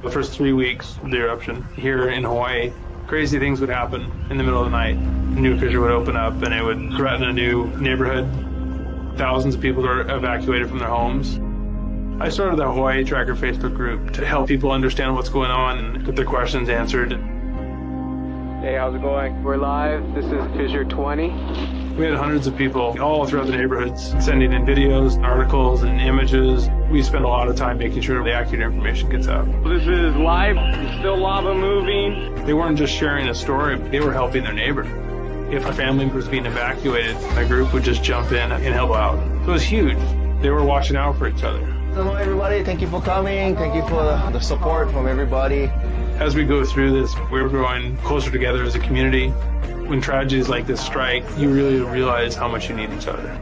The first 3 weeks of the eruption here in Hawaii, crazy things would happen in the middle of the night. A new fissure would open up and it would threaten a new neighborhood. Thousands of people are evacuated from their homes. I started the Hawaii Tracker Facebook group to help people understand what's going on and get their questions answered. Hey, how's it going? We're live. This is Fissure 20. We had hundreds of people all throughout the neighborhoods sending in videos, articles, and images. We spend a lot of time making sure the accurate information gets out. This is live. There's still lava moving. They weren't just sharing a story, they were helping their neighbor. If a family was being evacuated, my group would just jump in and help out. It was huge. They were watching out for each other. Hello everybody, thank you for coming. Thank you for the support from everybody. As we go through this, we're growing closer together as a community. When tragedies like this strike, you really realize how much you need each other.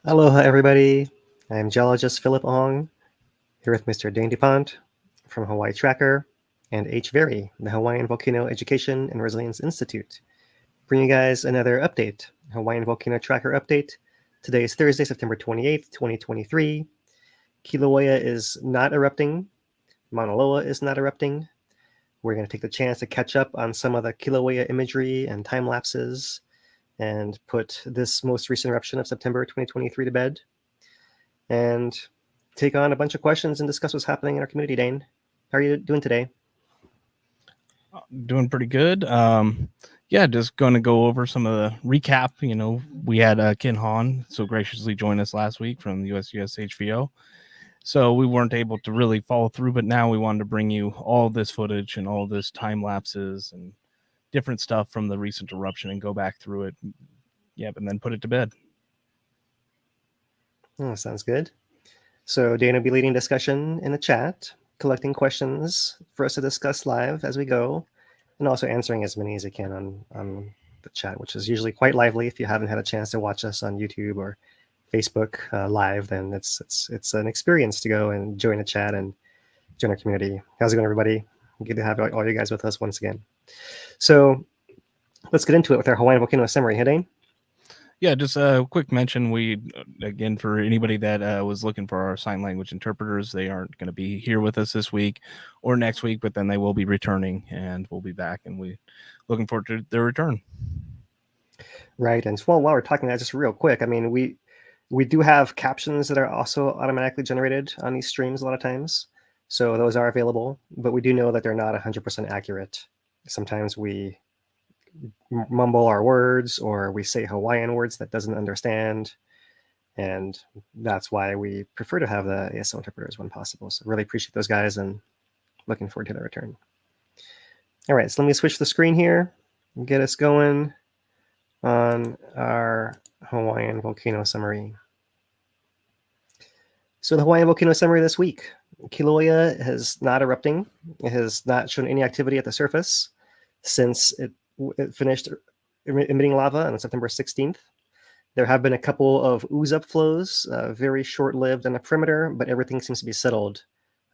Aloha, everybody. I'm geologist Philip Ong, here with Mr. Dane DuPont from Hawaii Tracker and H. Very, the Hawaiian Volcano Education and Resilience Institute. Bring you guys another update, Hawaiian Volcano Tracker update. Today is Thursday, September 28th, 2023. Kilauea is not erupting. Maunaloa is not erupting. We're going to take the chance to catch up on some of the Kilauea imagery and time lapses and put this most recent eruption of September 2023 to bed, and take on a bunch of questions and discuss what's happening in our community. Dane, how are you doing today? Doing pretty good. Yeah, just going to go over some of the recap. You know, we had Ken Hahn so graciously join us last week from the USGS HVO. So we weren't able to really follow through, but now we wanted to bring you all this footage and all this time lapses and different stuff from the recent eruption and go back through it. Yep, and then put it to bed. Oh, sounds good. So Dane will be leading discussion in the chat, collecting questions for us to discuss live as we go, and also answering as many as he can on the chat, which is usually quite lively. If you haven't had a chance to watch us on YouTube or Facebook live, then it's an experience to go and join the chat and join our community. How's it going, everybody? Good to have all you guys with us once again. So let's get into it with our Hawaiian Volcano summary. Hey, Dane? Yeah, just a quick mention. We, again, for anybody that was looking for our sign language interpreters, they aren't going to be here with us this week or next week, but then they will be returning and we'll be back, and we're looking forward to their return. Right. And while we're talking that, just real quick, I mean, we do have captions that are also automatically generated on these streams a lot of times. So those are available, but we do know that they're not 100% accurate. Sometimes we mumble our words or we say Hawaiian words that doesn't understand. And that's why we prefer to have the ASL interpreters when possible. So really appreciate those guys and looking forward to their return. All right, so let me switch the screen here and get us going on our Hawaiian volcano summary. So the Hawaiian volcano summary this week. Kilauea is not erupting. It has not shown any activity at the surface since it finished emitting lava on September 16th. There have been a couple of ooze up flows, very short-lived on the perimeter, but everything seems to be settled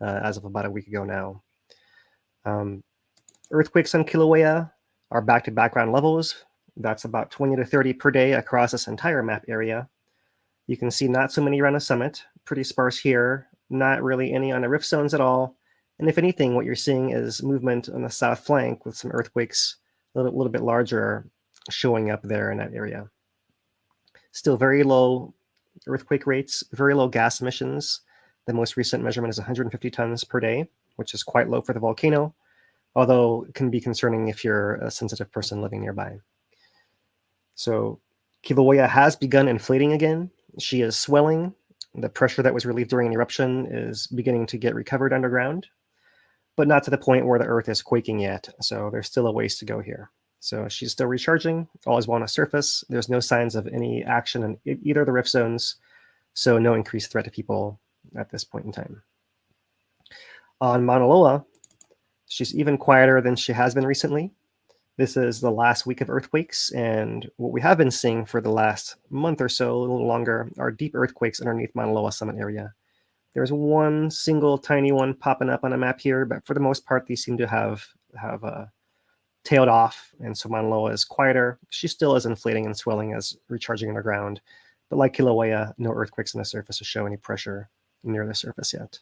as of about a week ago now. Earthquakes on Kilauea are back to background levels. That's about 20 to 30 per day across this entire map area. You can see not so many around the summit, pretty sparse here, not really any on the rift zones at all. And if anything, what you're seeing is movement on the south flank with some earthquakes a little bit larger showing up there in that area. Still very low earthquake rates, very low gas emissions. The most recent measurement is 150 tons per day, which is quite low for the volcano, although it can be concerning if you're a sensitive person living nearby. So Kilauea has begun inflating again. She is swelling. The pressure that was relieved during an eruption is beginning to get recovered underground, but not to the point where the earth is quaking yet. So there's still a ways to go here. So she's still recharging, all is well on the surface. There's no signs of any action in either of the rift zones, so no increased threat to people at this point in time. On Maunaloa, she's even quieter than she has been recently. This is the last week of earthquakes, and what we have been seeing for the last month or so, a little longer, are deep earthquakes underneath Maunaloa summit area. There's one single tiny one popping up on a map here, but for the most part, these seem to have tailed off, and so Maunaloa is quieter. She still is inflating and swelling as recharging underground, but like Kilauea, no earthquakes on the surface to show any pressure near the surface yet.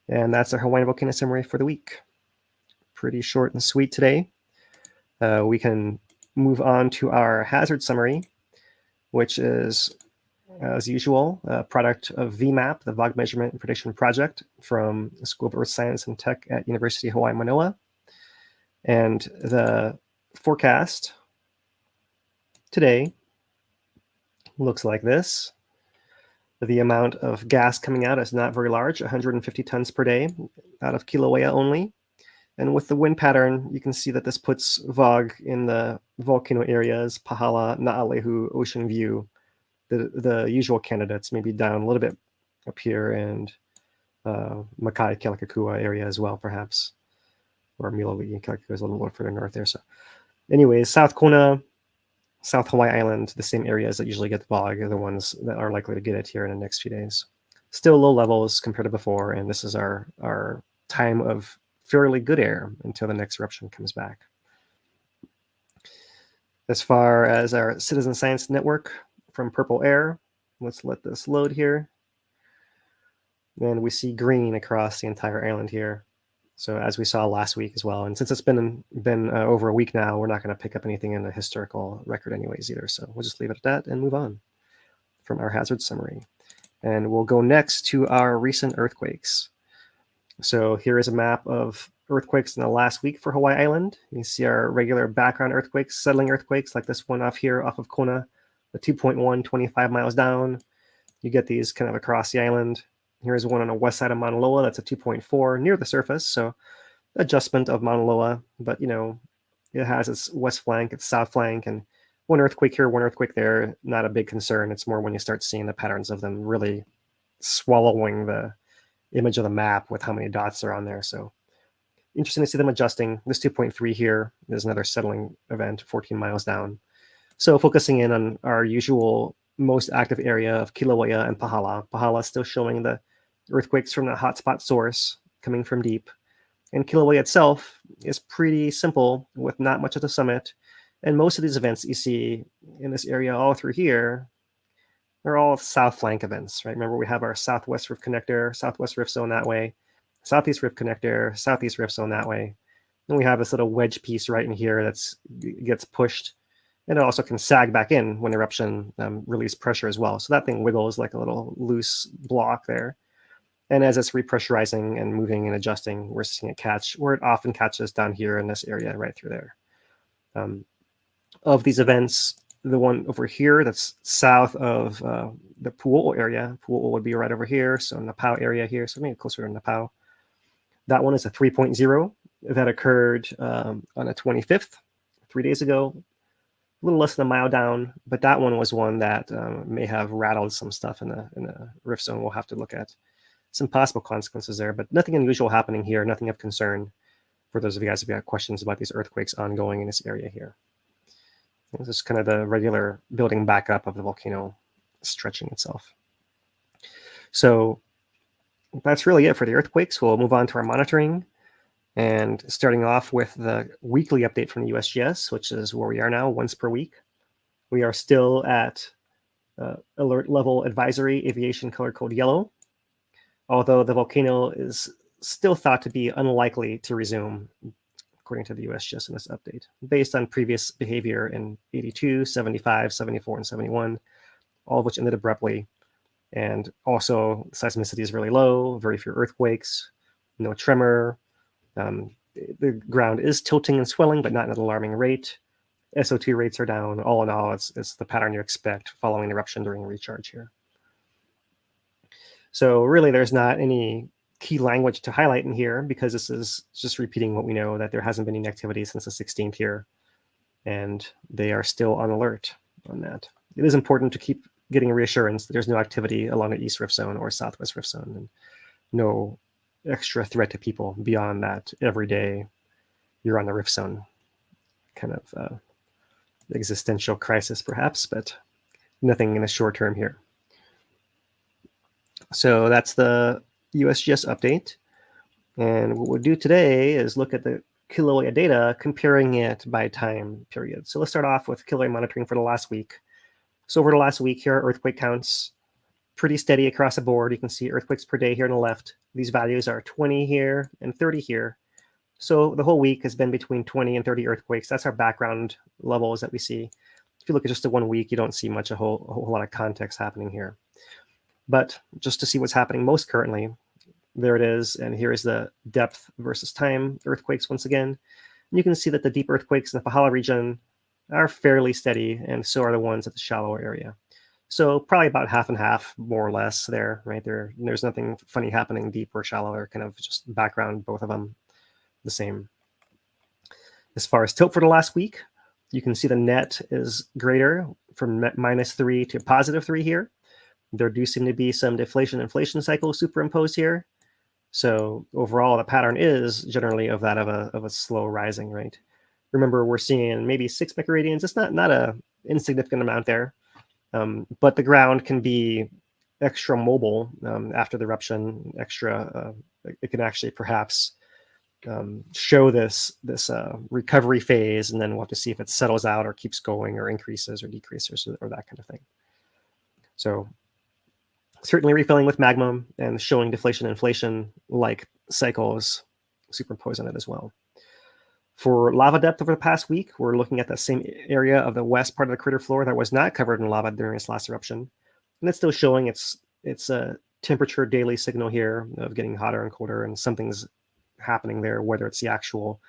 And that's our Hawaiian volcano summary for the week. Pretty short and sweet today. We can move on to our hazard summary, which is, as usual, a product of VMAP, the VOG Measurement and Prediction Project from the School of Earth Science and Tech at University of Hawaii, Manoa. And the forecast today looks like this. The amount of gas coming out is not very large, 150 tons per day out of Kilauea only. And with the wind pattern, you can see that this puts VOG in the volcano areas, Pahala, Na'alehu, Ocean View, the usual candidates, maybe down a little bit up here, and Makai, Kealakekua area as well, perhaps. Or Milowi, Kealakekua is a little more further north there. So anyways, South Kona, South Hawaii Island, the same areas that usually get the VOG are the ones that are likely to get it here in the next few days. Still low levels compared to before, and this is our time of fairly good air until the next eruption comes back. As far as our citizen science network from Purple Air, let's let this load here. And we see green across the entire island here. So as we saw last week as well. And since it's been over a week now, we're not going to pick up anything in the historical record anyways either. So we'll just leave it at that and move on from our hazard summary. And we'll go next to our recent earthquakes. So here is a map of earthquakes in the last week for Hawaii Island. You see our regular background earthquakes, settling earthquakes like this one off here off of Kona, the 2.1, 25 miles down. You get these kind of across the island. Here's one on the west side of Maunaloa. That's a 2.4 near the surface. So adjustment of Maunaloa, but you know, it has its west flank, its south flank, and one earthquake here, one earthquake there. Not a big concern. It's more when you start seeing the patterns of them really swallowing the image of the map with how many dots are on there. So interesting to see them adjusting. This 2.3 here is another settling event 14 miles down. So focusing in on our usual most active area of Kilauea and Pahala. Pahala still showing the earthquakes from the hotspot source coming from deep. And Kilauea itself is pretty simple with not much at the summit. And most of these events you see in this area all through here, they're all south flank events, right? Remember, we have our southwest rift connector, southwest rift zone that way, southeast rift connector, southeast rift zone that way. And we have this little wedge piece right in here that gets pushed And it also can sag back in when eruption release pressure as well. So that thing wiggles like a little loose block there. And as it's repressurizing and moving and adjusting, we're seeing it catch, where it often catches down here in this area right through there. Of these events, the one over here that's south of the Pu'u'o area, Pu'u'o would be right over here, so Napau area here, so maybe closer to Napau. That one is a 3.0 that occurred on the 25th, 3 days ago. A little less than a mile down, but that one was one that may have rattled some stuff in the rift zone. We'll have to look at some possible consequences there, but nothing unusual happening here, nothing of concern for those of you guys if you have questions about these earthquakes ongoing in this area here. This is kind of the regular building back up of the volcano stretching itself. So that's really it for the earthquakes. We'll move on to our monitoring. And starting off with the weekly update from the USGS, which is where we are now, once per week. We are still at alert level advisory, aviation color code yellow, although the volcano is still thought to be unlikely to resume, according to the USGS in this update, based on previous behavior in 82, 75, 74, and 71, all of which ended abruptly. And also seismicity is really low, very few earthquakes, no tremor. The ground is tilting and swelling, but not at an alarming rate. SO2 rates are down. All in all, it's the pattern you expect following eruption during recharge here. So really, there's not any key language to highlight in here because this is just repeating what we know, that there hasn't been any activity since the 16th here, and they are still on alert on that. It is important to keep getting reassurance that there's no activity along the East Rift Zone or Southwest Rift Zone, and no extra threat to people beyond that. Every day you're on the rift zone kind of existential crisis perhaps, but nothing in the short term here. So that's the USGS update, and what we'll do today is look at the Kilauea data, comparing it by time period. So let's start off with Kilauea monitoring for the last week. So over the last week here, earthquake counts pretty steady across the board. You can see earthquakes per day here on the left. These values are 20 here and 30 here. So the whole week has been between 20 and 30 earthquakes. That's our background levels that we see. If you look at just the 1 week, you don't see much, a whole lot of context happening here. But just to see what's happening most currently, there it is. And here is the depth versus time earthquakes once again. And you can see that the deep earthquakes in the Pahala region are fairly steady, and so are the ones at the shallower area. So probably about half and half, more or less there, right? There's nothing funny happening deep or shallow. They're kind of just background, both of them the same. As far as tilt for the last week, you can see the net is greater from -3 to +3 here. There do seem to be some deflation-inflation cycles superimposed here. So overall, the pattern is generally of that of a slow rising, right? Remember, we're seeing maybe 6 microradians. It's not a insignificant amount there. But the ground can be extra mobile after the eruption. It can actually perhaps show this recovery phase, and then we'll have to see if it settles out or keeps going or increases or decreases or that kind of thing. So certainly refilling with magma and showing deflation inflation like cycles superimposed on it as well. For lava depth over the past week, we're looking at the same area of the west part of the crater floor that was not covered in lava during its last eruption. And it's still showing its temperature daily signal here of getting hotter and colder, and something's happening there, whether it's the actual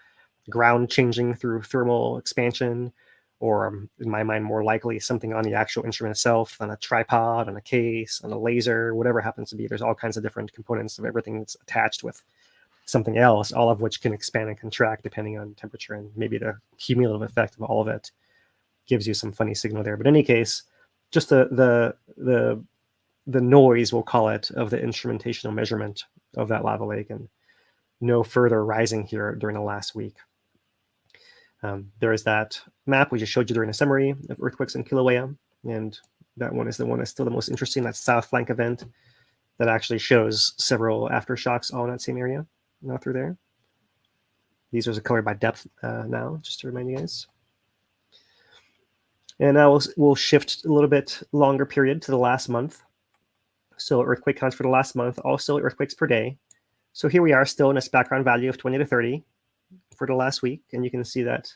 ground changing through thermal expansion, or in my mind, more likely something on the actual instrument itself, on a tripod, on a case, on a laser, whatever it happens to be. There's all kinds of different components of everything that's attached with something else, all of which can expand and contract depending on temperature, and maybe the cumulative effect of all of it gives you some funny signal there. But in any case, just the noise, we'll call it, of the instrumentational measurement of that lava lake, and no further rising here during the last week. There is that map we just showed you during the summary of earthquakes in Kilauea, and that one is the one that's still the most interesting, that south flank event that actually shows several aftershocks all in that same area. Now through there. These are colored by depth now, just to remind you guys. And now we'll shift a little bit longer period to the last month. So earthquake counts for the last month, also earthquakes per day. So here we are still in this background value of 20 to 30 for the last week. And you can see that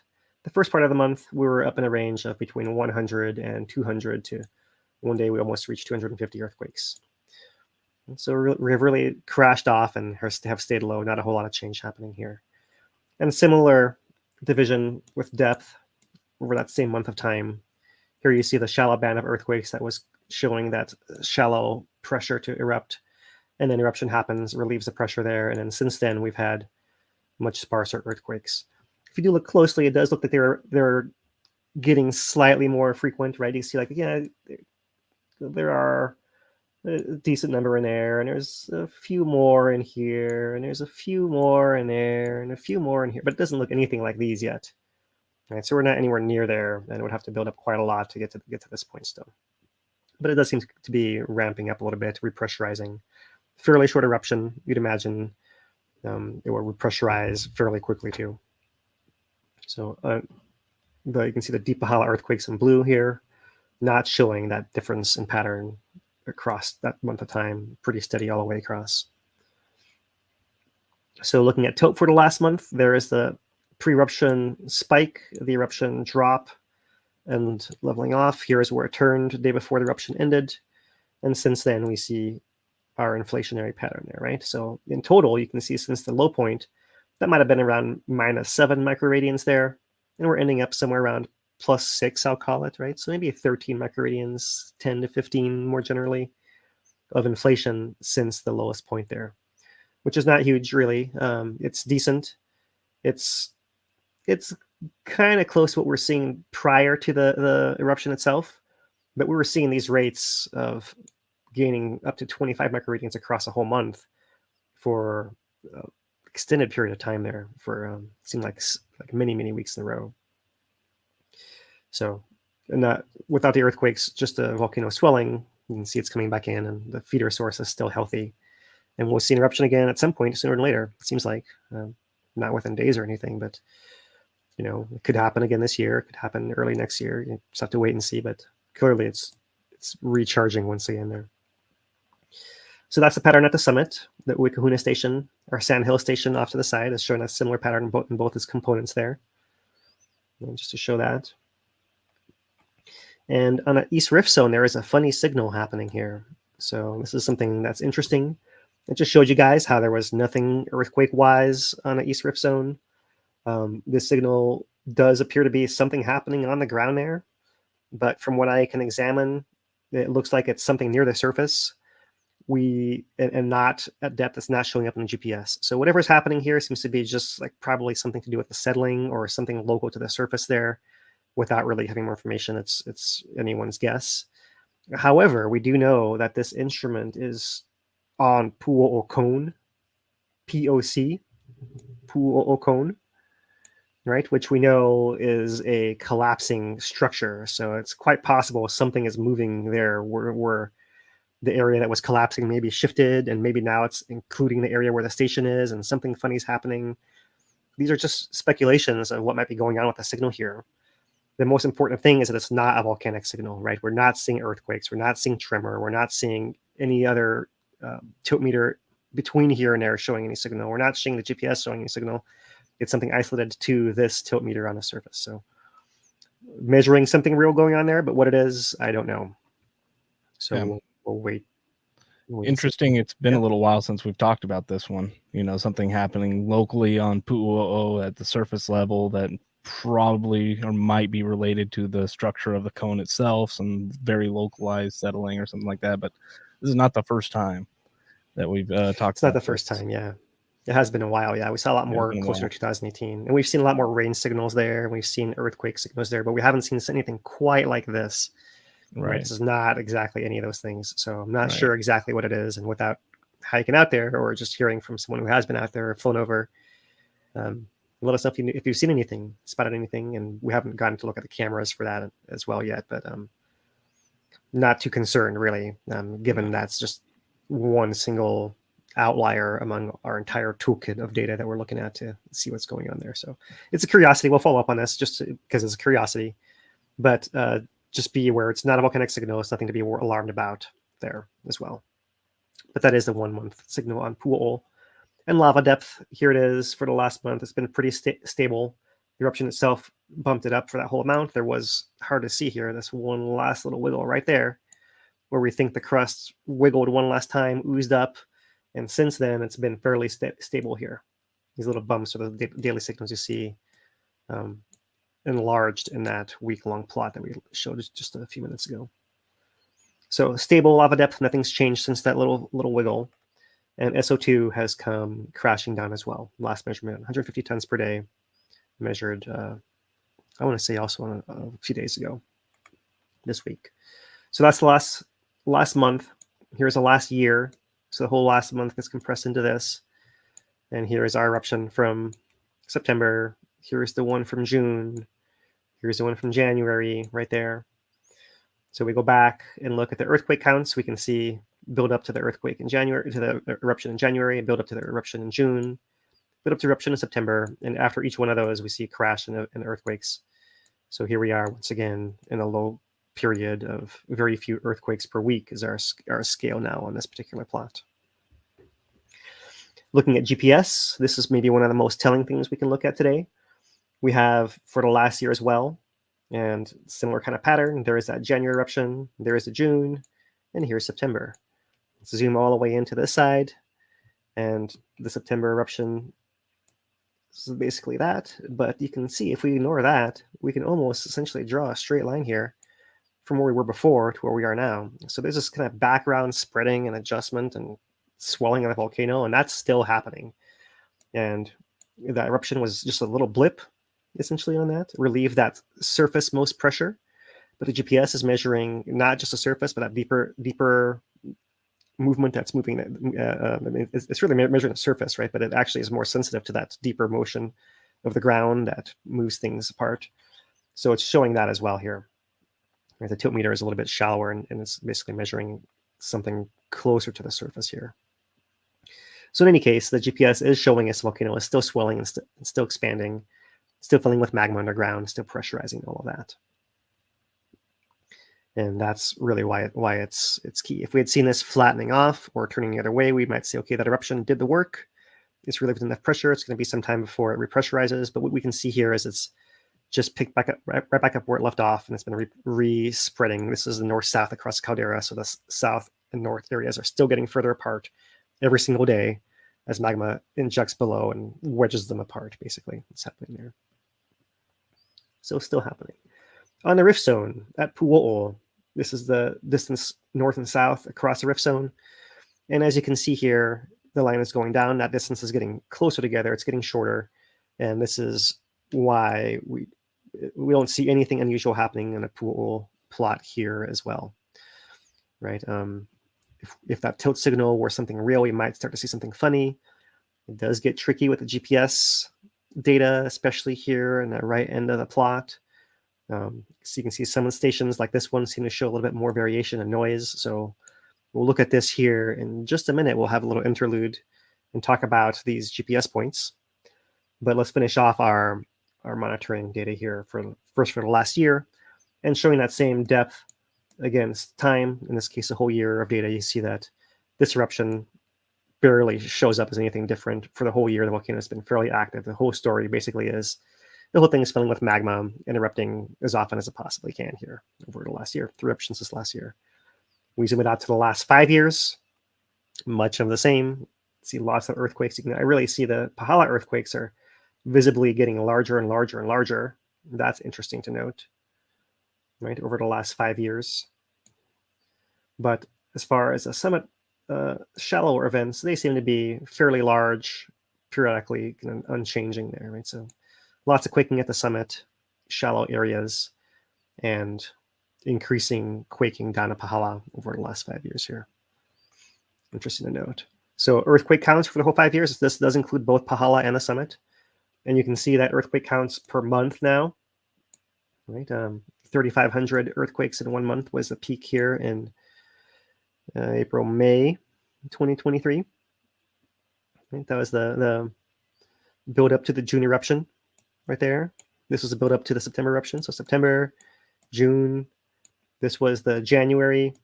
the first part of the month, we were up in a range of between 100 and 200 to one day we almost reached 250 earthquakes. And so we've really crashed off and have stayed low. Not a whole lot of change happening here. And similar division with depth over that same month of time. Here you see the shallow band of earthquakes that was showing that shallow pressure to erupt. And then eruption happens, relieves the pressure there. And then since then, we've had much sparser earthquakes. If you do look closely, it does look like they're getting slightly more frequent, right? You see like, yeah, there are a decent number in there, and there's a few more in here, and there's a few more in there, and a few more in here, but it doesn't look anything like these yet. Right, so we're not anywhere near there, and it would have to build up quite a lot to get to this point still. But it does seem to be ramping up a little bit, repressurizing. Fairly short eruption, you'd imagine. It will repressurize fairly quickly too. So you can see the deep Pahala earthquakes in blue here, not showing that difference in pattern across that month of time, pretty steady all the way across. So looking at tilt for the last month, there is the pre-eruption spike, the eruption drop, and leveling off. Here's where it turned the day before the eruption ended. And since then, we see our inflationary pattern there, right? So in total, you can see since the low point, that might have been around -7 microradians there. And we're ending up somewhere around +6, I'll call it, right? So maybe 13 microradians, 10 to 15 more generally, of inflation since the lowest point there, which is not huge, really. It's decent. It's kind of close to what we're seeing prior to the eruption itself, but we were seeing these rates of gaining up to 25 microradians across a whole month for extended period of time there for it seemed like many weeks in a row. So, and without the earthquakes, just a volcano swelling, you can see it's coming back in, and the feeder source is still healthy. And we'll see an eruption again at some point sooner than later. It seems like not within days or anything, but it could happen again this year. It could happen early next year. You just have to wait and see. But clearly, it's recharging once again there. So that's the pattern at the summit. The Uikahuna station, or Sand Hill station off to the side, is showing a similar pattern in both its components there. And just to show that. And on an East Rift zone, there is a funny signal happening here. So this is something that's interesting. It just showed you guys how there was nothing earthquake-wise on an East Rift zone. This signal does appear to be something happening on the ground there. But from what I can examine, it looks like it's something near the surface. And not at depth. It's not showing up in the GPS. So whatever's happening here seems to be just like probably something to do with the settling or something local to the surface there, without really having more information. It's anyone's guess. However, we do know that this instrument is on Pu'o'o Cone, POC, Pu'o'o Cone, right? Which we know is a collapsing structure. So it's quite possible something is moving there where the area that was collapsing maybe shifted, and maybe now it's including the area where the station is, and something funny is happening. These are just speculations of what might be going on with the signal here. The most important thing is that it's not a volcanic signal, right? We're not seeing earthquakes. We're not seeing tremor. We're not seeing any other tilt meter between here and there showing any signal. We're not seeing the GPS showing any signal. It's something isolated to this tilt meter on the surface. So measuring something real going on there, but what it is, I don't know. So yeah. We'll wait. Interesting. It's been a little while since we've talked about this one. Something happening locally on Pu'u'o at the surface level that probably or might be related to the structure of the cone itself, some very localized settling or something like that. But this is not the first time that we've talked about. It's not the first time, yeah. It has been a while, yeah. We saw a lot more closer to 2018. And we've seen a lot more rain signals there. And we've seen earthquake signals there, but we haven't seen anything quite like this. Right. This is not exactly any of those things. So I'm not sure exactly what it is. And without hiking out there or just hearing from someone who has been out there or flown over, let us know if you've seen anything, spotted anything. And we haven't gotten to look at the cameras for that as well yet, but not too concerned really, given that's just one single outlier among our entire toolkit of data that we're looking at to see what's going on there. So it's a curiosity. We'll follow up on this just because it's a curiosity, but just be aware it's not a volcanic signal. It's nothing to be alarmed about there as well. But that is the 1 month signal on Pu'u'o. And lava depth, here it is for the last month. It's been pretty stable. The eruption itself bumped it up for that whole amount. There was, hard to see here, this one last little wiggle right there, where we think the crust wiggled one last time, oozed up, and since then it's been fairly stable here. These little bumps are the daily signals you see enlarged in that week-long plot that we showed just a few minutes ago. So stable lava depth, nothing's changed since that little wiggle. And SO2 has come crashing down as well. Last measurement, 150 tons per day, measured, I want to say also a few days ago, this week. So that's the last month. Here's the last year. So the whole last month gets compressed into this. And here is our eruption from September. Here's the one from June. Here's the one from January right there. So we go back and look at the earthquake counts. We can see build up to the earthquake in January, to the eruption in January, build up to the eruption in June, build up to eruption in September. And after each one of those, we see a crash in earthquakes. So here we are once again in a low period of very few earthquakes per week is our scale now on this particular plot. Looking at GPS, this is maybe one of the most telling things we can look at today. We have for the last year as well, and similar kind of pattern. There is that January eruption, there is the June, and here's September. Let's zoom all the way into this side, and the September eruption is basically that. But you can see if we ignore that, we can almost essentially draw a straight line here from where we were before to where we are now. So there's this kind of background spreading and adjustment and swelling of the volcano, and that's still happening. And that eruption was just a little blip essentially on that, relieve that surface most pressure. But the GPS is measuring not just the surface, but that deeper movement that's moving. It's really measuring the surface, right? But it actually is more sensitive to that deeper motion of the ground that moves things apart. So it's showing that as well here. Right? The tilt meter is a little bit shallower, and it's basically measuring something closer to the surface here. So in any case, the GPS is showing us the volcano is still swelling and still expanding, still filling with magma underground, still pressurizing, all of that. And that's really why it's key. If we had seen this flattening off or turning the other way, we might say, okay, that eruption did the work. It's relieved enough pressure. It's going to be some time before it repressurizes. But what we can see here is it's just picked back up, right back up where it left off, and it's been re-spreading. This is the north-south across the caldera, so the south and north areas are still getting further apart every single day as magma injects below and wedges them apart, basically. What's happening there. So still happening. On the rift zone at Pu'o'o, this is the distance north and south across the rift zone. And as you can see here, the line is going down. That distance is getting closer together. It's getting shorter. And this is why we don't see anything unusual happening in a Pu'o'o plot here as well, right? If that tilt signal were something real, we might start to see something funny. It does get tricky with the GPS data, especially here in the right end of the plot. So you can see some of the stations like this one seem to show a little bit more variation and noise. So we'll look at this here in just a minute. We'll have a little interlude and talk about these GPS points. But let's finish off our monitoring data here for the last year and showing that same depth against time. In this case, a whole year of data. You see that this eruption barely shows up as anything different for the whole year. The volcano has been fairly active. The whole story basically is the whole thing is filling with magma and erupting as often as it possibly can here over the last year, 3 eruptions this last year. We zoom it out to the last 5 years, much of the same. See lots of earthquakes. I really see the Pahala earthquakes are visibly getting larger and larger and larger. That's interesting to note, right, over the last 5 years. But as far as the summit shallower events, they seem to be fairly large, periodically kind of unchanging there, right? So lots of quaking at the summit, shallow areas, and increasing quaking down at Pahala over the last 5 years here. Interesting to note. So earthquake counts for the whole 5 years. This does include both Pahala and the summit. And you can see that earthquake counts per month now, right? 3,500 earthquakes in 1 month was the peak here in April, May 2023. Right? That was the build up to the June eruption right there. This was a build up to the September eruption. So September, June, this was the January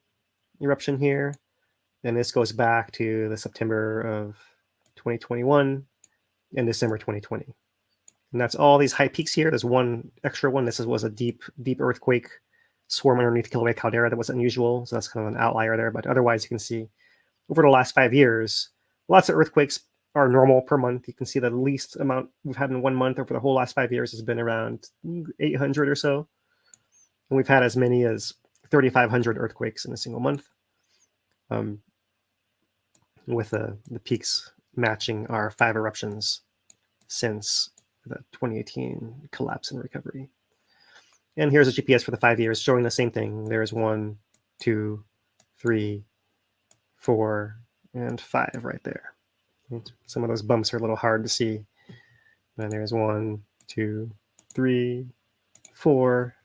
eruption here. And this goes back to the September of 2021 and December 2020. And that's all these high peaks here. There's one extra one. This was a deep earthquake swarm underneath Kilauea caldera that was unusual. So that's kind of an outlier there. But otherwise, you can see over the last 5 years, lots of earthquakes are normal per month. You can see the least amount we've had in 1 month over the whole last 5 years has been around 800 or so. And we've had as many as 3,500 earthquakes in a single month, with the peaks matching our 5 eruptions since the 2018 collapse and recovery. And here's a GPS for the 5 years showing the same thing. There's 1, 2, 3, 4, and 5 right there. Some of those bumps are a little hard to see. And there's 1, 2, 3, 4.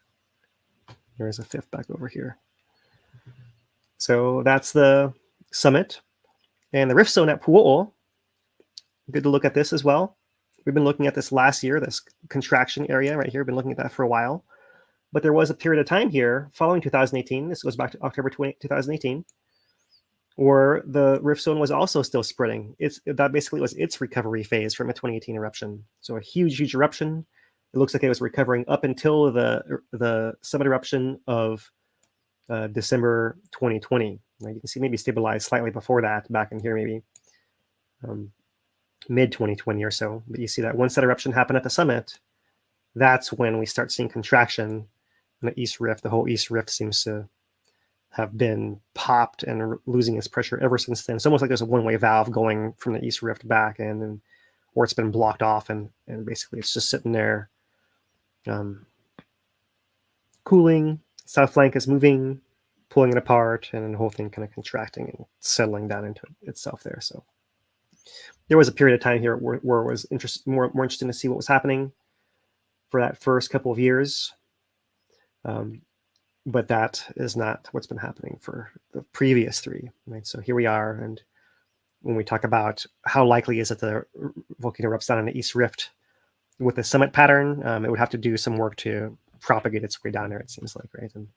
There's a 5th back over here. So that's the summit. And the rift zone at Pu'o'o. Good to look at this as well. We've been looking at this last year, this contraction area right here. Been looking at that for a while. But there was a period of time here following 2018. This goes back to October 2018, where the rift zone was also still spreading. That basically was its recovery phase from a 2018 eruption. So a huge eruption. It looks like it was recovering up until the summit eruption of December 2020. Right? You can see maybe stabilized slightly before that, back in here maybe mid 2020 or so. But you see that once that eruption happened at the summit, that's when we start seeing contraction in the East Rift. The whole East Rift seems to have been popped and losing its pressure ever since then. It's almost like there's a one-way valve going from the East Rift back in, and or it's been blocked off, and basically it's just sitting there cooling. South flank is moving, pulling it apart, and the whole thing kind of contracting and settling down into itself there. So there was a period of time here where it was more interesting to see what was happening for that first couple of years. But that is not what's been happening for the previous 3. Right? So here we are, and when we talk about how likely is it the volcano erupts down in the East Rift with the summit pattern, it would have to do some work to propagate its way down there, it seems like, right? And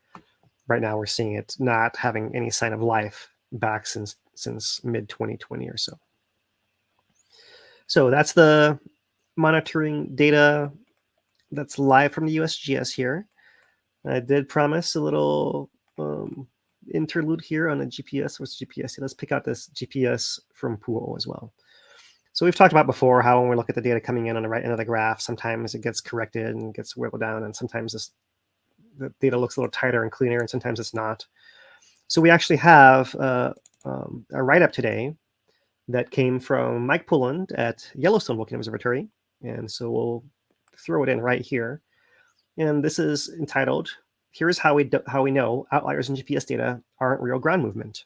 right now we're seeing it not having any sign of life back since mid 2020 or so. So that's the monitoring data that's live from the USGS here. I did promise a little interlude here on a GPS. What's GPS? Let's pick out this GPS from Pu'o'o as well. So we've talked about before how when we look at the data coming in on the right end of the graph, sometimes it gets corrected and gets whittled down, and sometimes the data looks a little tighter and cleaner, and sometimes it's not. So we actually have a write-up today that came from Mike Pulland at Yellowstone Volcano Observatory, and so we'll throw it in right here. And this is entitled, "Here's how we know outliers in GPS data aren't real ground movement."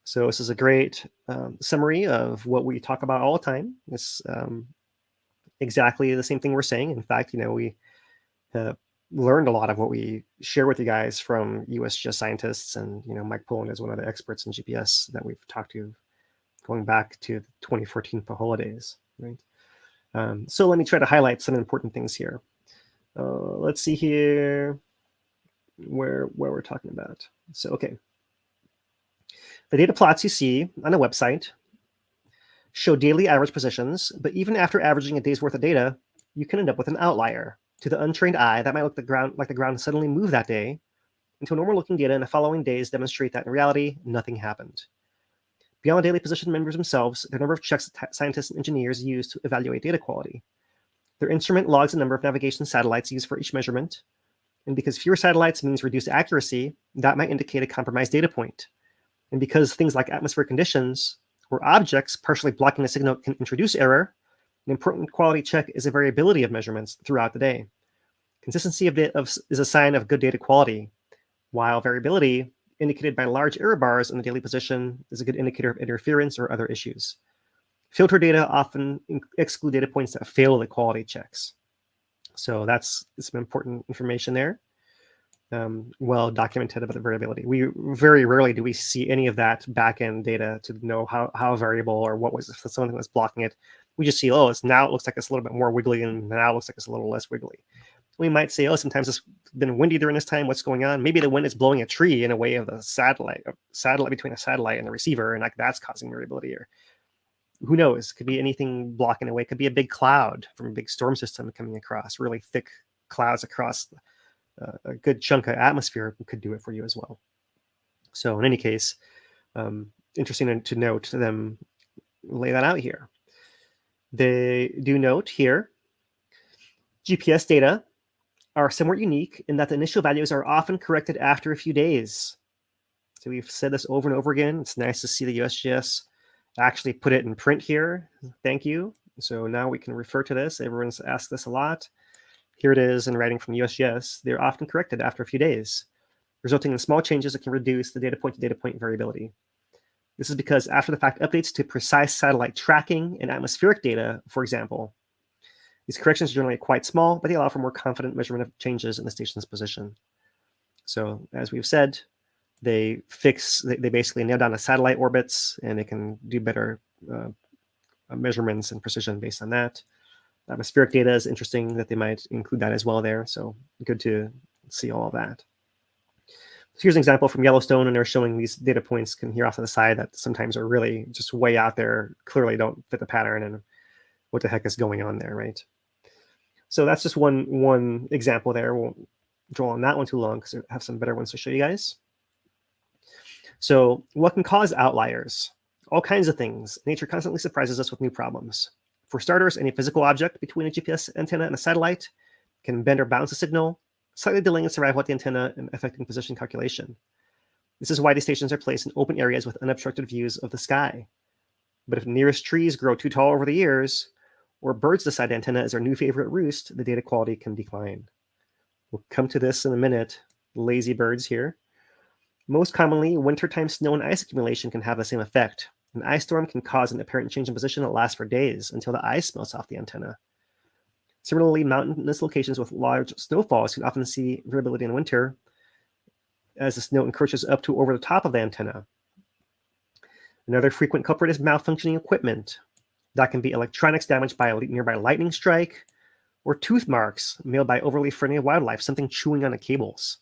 So this is a great summary of what we talk about all the time. It's exactly the same thing we're saying. In fact, we learned a lot of what we share with you guys from USGS scientists, and Mike Pullen is one of the experts in GPS that we've talked to going back to the 2014 Pahola days, right? So let me try to highlight some important things here. Let's see here where we're talking about. So, okay. The data plots you see on the website show daily average positions, but even after averaging a day's worth of data, you can end up with an outlier. To the untrained eye, that might look like the ground suddenly moved that day, until normal-looking data in the following days demonstrate that in reality, nothing happened. Beyond the daily position members themselves, the number of checks scientists and engineers use to evaluate data quality. Their instrument logs the number of navigation satellites used for each measurement, and because fewer satellites means reduced accuracy, that might indicate a compromised data point. And because things like atmospheric conditions or objects partially blocking the signal can introduce error, an important quality check is a variability of measurements throughout the day. Consistency is a sign of good data quality, while variability, indicated by large error bars in the daily position, is a good indicator of interference or other issues. Filter data often exclude data points that fail the quality checks. So that's some important information there. Well documented about the variability. We very rarely do we see any of that back-end data to know how variable or what was something that's blocking it. We just see, oh, it looks like it's a little bit more wiggly, and now it looks like it's a little less wiggly. We might say, oh, sometimes it's been windy during this time. What's going on? Maybe the wind is blowing a tree in a way of the satellite between a satellite and the receiver, and like that's causing variability here. who knows? Could be anything blocking away. Could be a big cloud from a big storm system coming across. Really thick clouds across a good chunk of atmosphere could do it for you as well. So in any case, interesting to note them lay that out here. They do note here, GPS data are somewhat unique in that the initial values are often corrected after a few days. So we've said this over and over again. It's nice to see the USGS actually put it in print here. Thank you. So now we can refer to this. Everyone's asked this a lot. Here it is in writing from USGS. They're often corrected after a few days, resulting in small changes that can reduce the data point to data point variability. This is because after the fact updates to precise satellite tracking and atmospheric data, for example, these corrections are generally quite small, but they allow for more confident measurement of changes in the station's position. So as we've said, they basically nail down the satellite orbits, and they can do better measurements and precision based on that. Atmospheric data is interesting that they might include that as well there. So good to see all of that. So here's an example from Yellowstone, and they're showing these data points here off to the side that sometimes are really just way out there, clearly don't fit the pattern, and what the heck is going on there, right? So that's just one example there. Won't draw on that one too long because I have some better ones to show you guys. So what can cause outliers? All kinds of things. Nature constantly surprises us with new problems. For starters, any physical object between a GPS antenna and a satellite can bend or bounce a signal, slightly delaying its arrival at the antenna and affecting position calculation. This is why these stations are placed in open areas with unobstructed views of the sky. But if nearest trees grow too tall over the years, or birds decide the antenna is their new favorite roost, the data quality can decline. We'll come to this in a minute. Lazy birds here. Most commonly, wintertime snow and ice accumulation can have the same effect. An ice storm can cause an apparent change in position that lasts for days until the ice melts off the antenna. Similarly, mountainous locations with large snowfalls can often see variability in winter as the snow encroaches up to over the top of the antenna. Another frequent culprit is malfunctioning equipment. That can be electronics damaged by a nearby lightning strike, or tooth marks made by overly friendly wildlife, something chewing on the cables.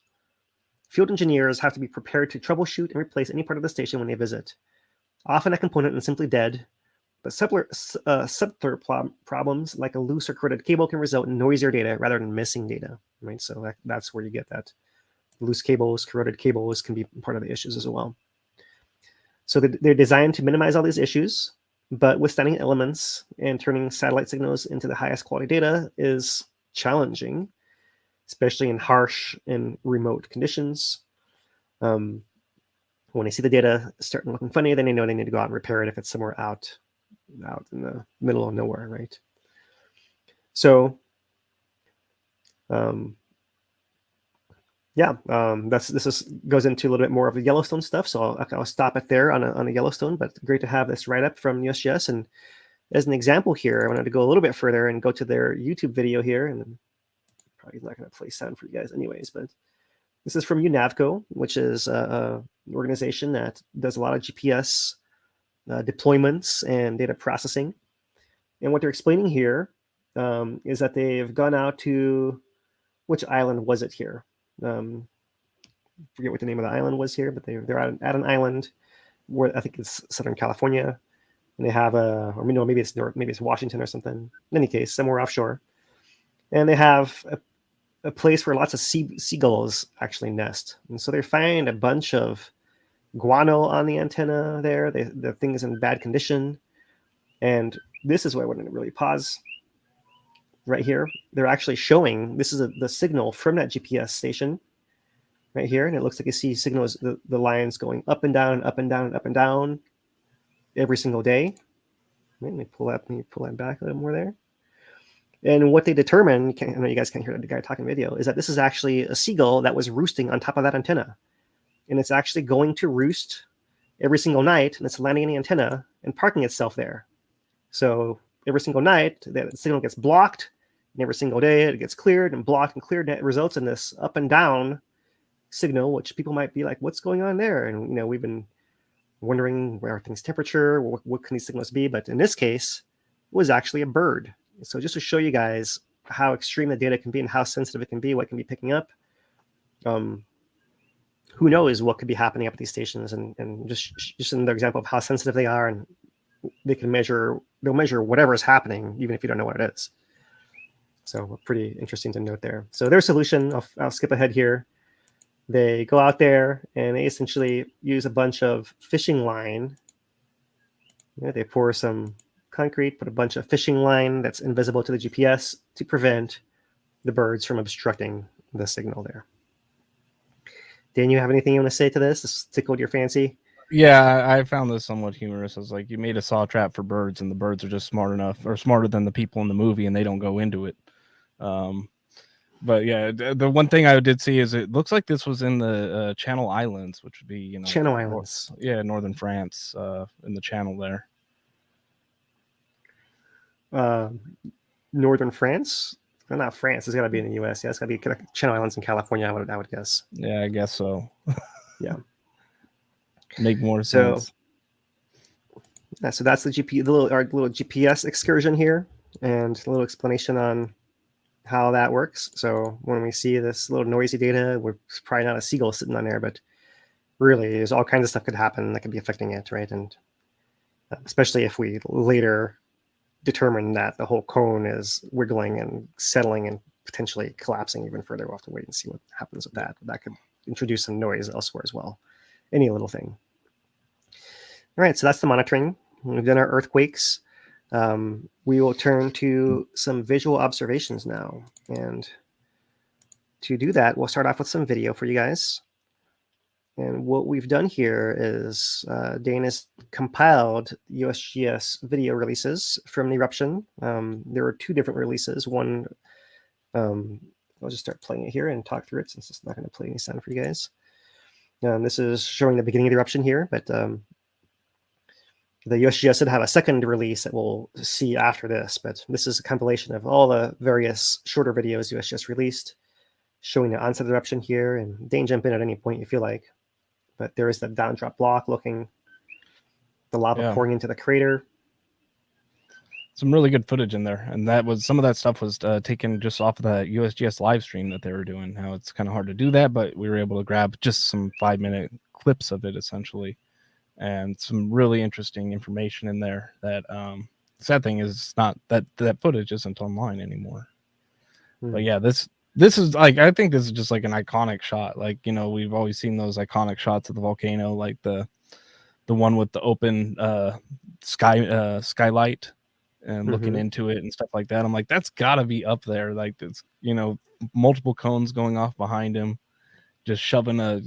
Field engineers have to be prepared to troubleshoot and replace any part of the station when they visit. Often a component is simply dead, but subtler problems like a loose or corroded cable can result in noisier data rather than missing data. Right? So that's where you get that. Loose cables, corroded cables can be part of the issues as well. So they're designed to minimize all these issues, but withstanding elements and turning satellite signals into the highest quality data is challenging, especially in harsh and remote conditions. When they see the data starting looking funny, then they know they need to go out and repair it if it's somewhere out in the middle of nowhere, right? So, this goes into a little bit more of the Yellowstone stuff. So I'll stop it there on the Yellowstone, but great to have this write-up from USGS. And as an example here, I wanted to go a little bit further and go to their YouTube video here, and probably not going to play sound for you guys anyways, but this is from UNAVCO, which is an organization that does a lot of GPS deployments and data processing. And what they're explaining here is that they've gone out to, which island was it here? Forget what the name of the island was here, but they're at an island where I think it's Southern California, and they have maybe it's Washington or something. In any case, somewhere offshore, and they have a place where lots of seagulls actually nest, and so they find a bunch of guano on the antenna there. The thing is in bad condition, and this is where I want to really pause. Right here, they're actually showing this is the signal from that GPS station right here, and it looks like you see signals, the lines going up and down and up and down and up and down every single day. Let me pull that back a little more there. And what they determine, I know you guys can't hear the guy talking video, is that this is actually a seagull that was roosting on top of that antenna, and it's actually going to roost every single night, and it's landing on the antenna and parking itself there. So every single night, the signal gets blocked, and every single day it gets cleared and blocked and cleared, and it results in this up and down signal, which people might be like, what's going on there? And we've been wondering where are things temperature, what can these signals be? But in this case, it was actually a bird. So just to show you guys how extreme the data can be and how sensitive it can be, what can be picking up. Who knows what could be happening up at these stations, and just another example of how sensitive they are and they'll measure whatever is happening, even if you don't know what it is. So pretty interesting to note there. So their solution, I'll skip ahead here. They go out there and they essentially use a bunch of fishing line. They pour some concrete, put a bunch of fishing line that's invisible to the GPS to prevent the birds from obstructing the signal there. Dan, you have anything you want to say to this? This tickled your fancy? Yeah, I found this somewhat humorous. It's like you made a saw trap for birds, and the birds are just smart enough, or smarter than the people in the movie, and they don't go into it. But yeah, the one thing I did see is it looks like this was in the Channel Islands, which would be Channel Islands. Northern France, in the Channel there. Northern France? Well, not France. It's got to be in the U.S. Yeah, it's got to be Channel Islands in California. I would guess. Yeah, I guess so. Yeah, make more sense. So that's our little GPS excursion here, and a little explanation on how that works. So when we see this little noisy data, we're probably not a seagull sitting on there, but really there's all kinds of stuff could happen that could be affecting it, right? And especially if we later determine that the whole cone is wiggling and settling and potentially collapsing even further, we'll have to wait and see what happens with that. That could introduce some noise elsewhere as well. Any little thing. All right, so that's the monitoring. We've done our earthquakes. We will turn to some visual observations now. And to do that, we'll start off with some video for you guys. And what we've done here is Dane has compiled USGS video releases from the eruption. There are two different releases. One, I'll just start playing it here and talk through it since it's not going to play any sound for you guys. This is showing the beginning of the eruption here, but the USGS did have a second release that we'll see after this, but this is a compilation of all the various shorter videos USGS released, showing the onset of the eruption here, and Dane, jump in at any point you feel like. But there is the down drop block looking, the lava pouring into the crater. Some really good footage in there, and that was some of that stuff was taken just off of the USGS live stream that they were doing. Now it's kind of hard to do that, but we were able to grab just some 5-minute clips of it essentially, and some really interesting information in there. That sad thing is not that footage isn't online anymore. But yeah, this is like, I think this is just like an iconic shot. Like, we've always seen those iconic shots of the volcano, like the one with the open skylight and looking into it and stuff like that. I'm like, that's gotta be up there. Like, it's, multiple cones going off behind him, just shoving a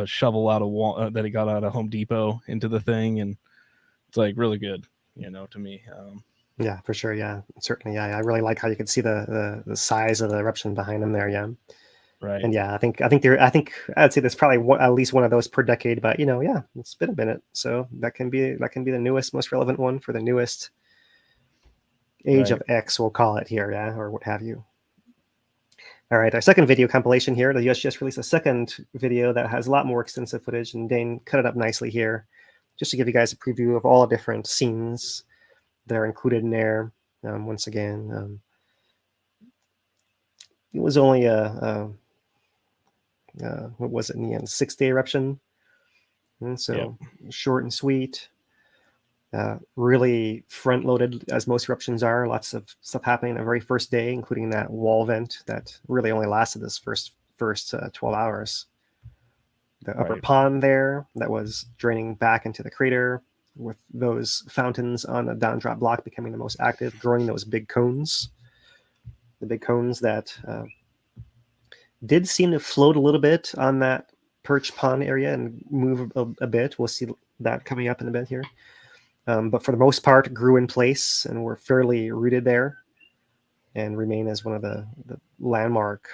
shovel out of that he got out of Home Depot into the thing. And it's like really good, to me. Yeah, for sure. Yeah, certainly. Yeah, I really like how you can see the size of the eruption behind him there. Yeah, right. And yeah, I think I'd say there's probably at least one of those per decade. But yeah, it's been a minute, so that can be the newest, most relevant one for the newest age of X, we'll call it here, yeah, or what have you. All right, our second video compilation here. The USGS released a second video that has a lot more extensive footage, and Dane cut it up nicely here, just to give you guys a preview of all the different scenes that are included in there. Once again, it was only what was it in the end? 6-day eruption, and so short and sweet. Really front-loaded, as most eruptions are. Lots of stuff happening the very first day, including that wall vent that really only lasted this first 12 hours. The upper pond there that was draining back into the crater, with those fountains on the down drop block becoming the most active, growing those big cones. The big cones that did seem to float a little bit on that perch pond area and move a bit. We'll see that coming up in a bit here. But for the most part, grew in place and were fairly rooted there, and remain as one of the landmark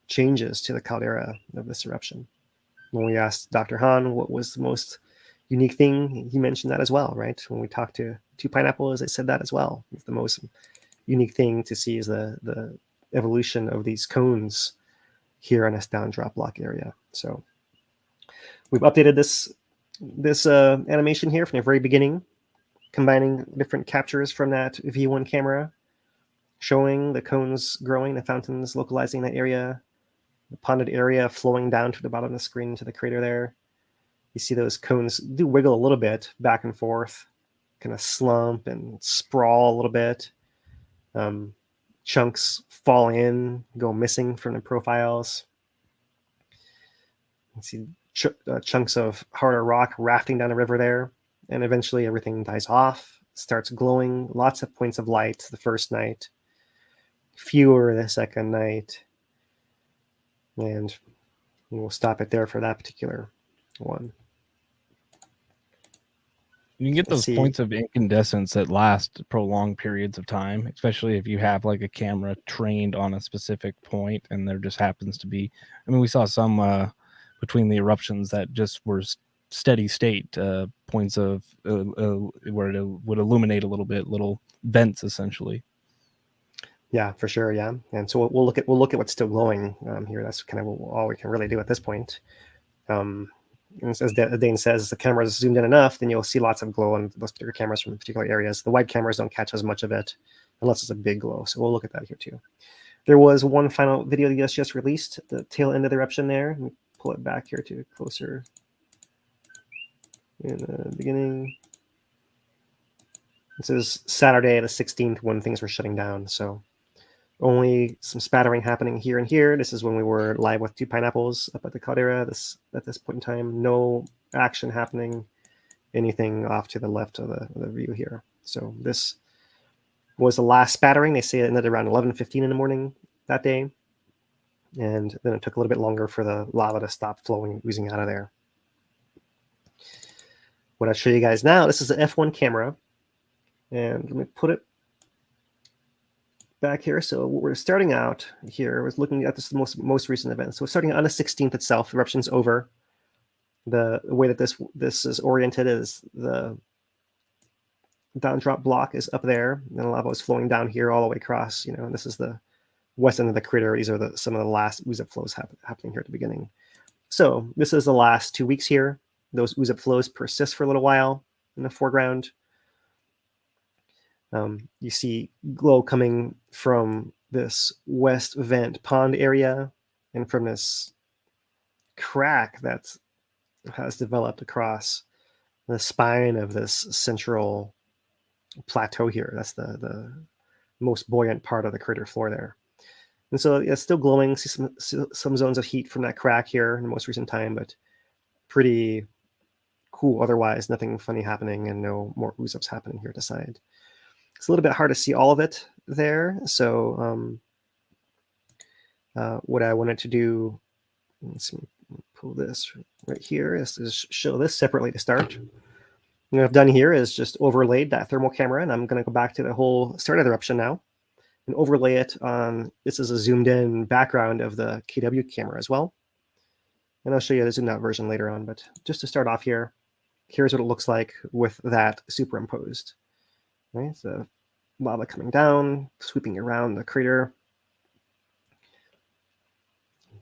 changes to the caldera of this eruption. When we asked Dr. Hahn what was the most unique thing, he mentioned that as well, right? When we talked to Pineapple, they said that as well. It's the most unique thing to see is the evolution of these cones here on this down drop block area. So we've updated this animation here from the very beginning, combining different captures from that V1 camera, showing the cones growing, the fountains localizing that area, the ponded area flowing down to the bottom of the screen to the crater there. You see those cones do wiggle a little bit back and forth, kind of slump and sprawl a little bit. Chunks fall in, go missing from the profiles. You see chunks of harder rock rafting down the river there, and eventually everything dies off, starts glowing. Lots of points of light the first night, fewer the second night, and we'll stop it there for that particular one. You can get those points of incandescence that last prolonged periods of time, especially if you have like a camera trained on a specific point and there just happens to be, I mean, we saw some between the eruptions that just were steady state points of where it would illuminate a little bit, little vents essentially. Yeah, for sure. Yeah. And so we'll look at what's still glowing here. That's kind of all we can really do at this point. As Dane says, the camera is zoomed in enough, then you'll see lots of glow on those particular cameras from particular areas. The wide cameras don't catch as much of it unless it's a big glow. So we'll look at that here too. There was one final video the US just released at the tail end of the eruption there. Let me pull it back here to closer in the beginning. This is Saturday the 16th when things were shutting down. So only some spattering happening here and here. This is when we were live with 2 pineapples up at the caldera. At this point in time, no action happening, anything off to the left of the view here. So this was the last spattering. They say it ended around 11:15 in the morning that day. And then it took a little bit longer for the lava to stop flowing, oozing out of there. What I'll show you guys now, this is the F1 camera. And let me put it back here. So we're starting out here was looking at this most recent event. So starting on the 16th itself, eruption's over. The way that this is oriented is the down drop block is up there, and the lava is flowing down here all the way across. And this is the west end of the crater. These are some of the last ooze-up flows happening here at the beginning. So this is the last 2 weeks here. Those ooze-up flows persist for a little while in the foreground. You see glow coming from this west vent pond area and from this crack that has developed across the spine of this central plateau here. That's the most buoyant part of the crater floor there. And so it's still glowing. See some zones of heat from that crack here in the most recent time, but pretty cool otherwise. Nothing funny happening and no more ooze-ups happening here at the side. It's a little bit hard to see all of it there. So what I wanted to do, let's pull this right here, is show this separately to start. What I've done here is just overlaid that thermal camera, and I'm going to go back to the whole start of the eruption now and overlay it on, this is a zoomed in background of the KW camera as well. And I'll show you the zoomed out version later on, but just to start off here, here's what it looks like with that superimposed. Right, so lava coming down, sweeping around the crater,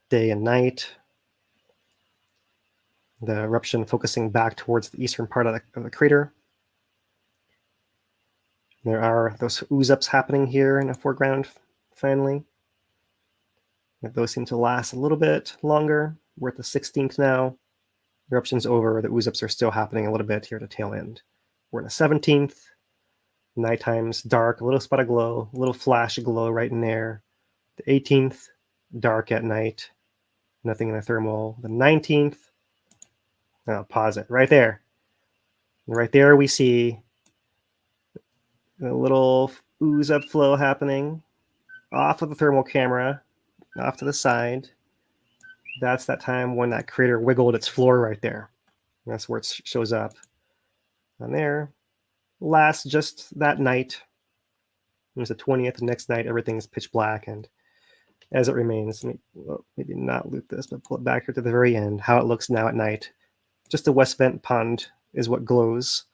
day and night. The eruption focusing back towards the eastern part of the crater. There are those ooze-ups happening here in the foreground, finally. Those seem to last a little bit longer. We're at the 16th now. The eruption's over. The ooze-ups are still happening a little bit here at the tail end. We're in the 17th. Nighttime's dark, a little spot of glow, a little flash of glow right in there. The 18th, dark at night, nothing in the thermal. The 19th, I'll pause it right there. Right there we see a little ooze-up flow happening off of the thermal camera, off to the side. That's that time when that crater wiggled its floor right there. That's where it shows up on there. Lasts just that night. It was the 20th. The next night, everything is pitch black. And as it remains, maybe not loop this, but pull it back here to the very end, how it looks now at night. Just the west vent pond is what glows.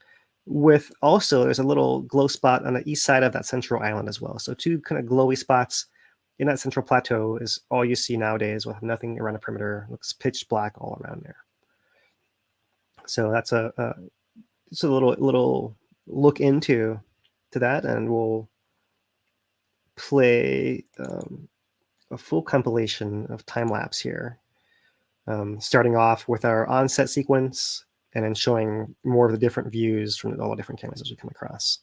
With also, there's a little glow spot on the east side of that central island as well. So 2 kind of glowy spots in that central plateau is all you see nowadays with nothing around the perimeter. It looks pitch black all around there. So that's just a little look into that, and we'll play a full compilation of time lapse here, starting off with our onset sequence and then showing more of the different views from all the different cameras as we come across.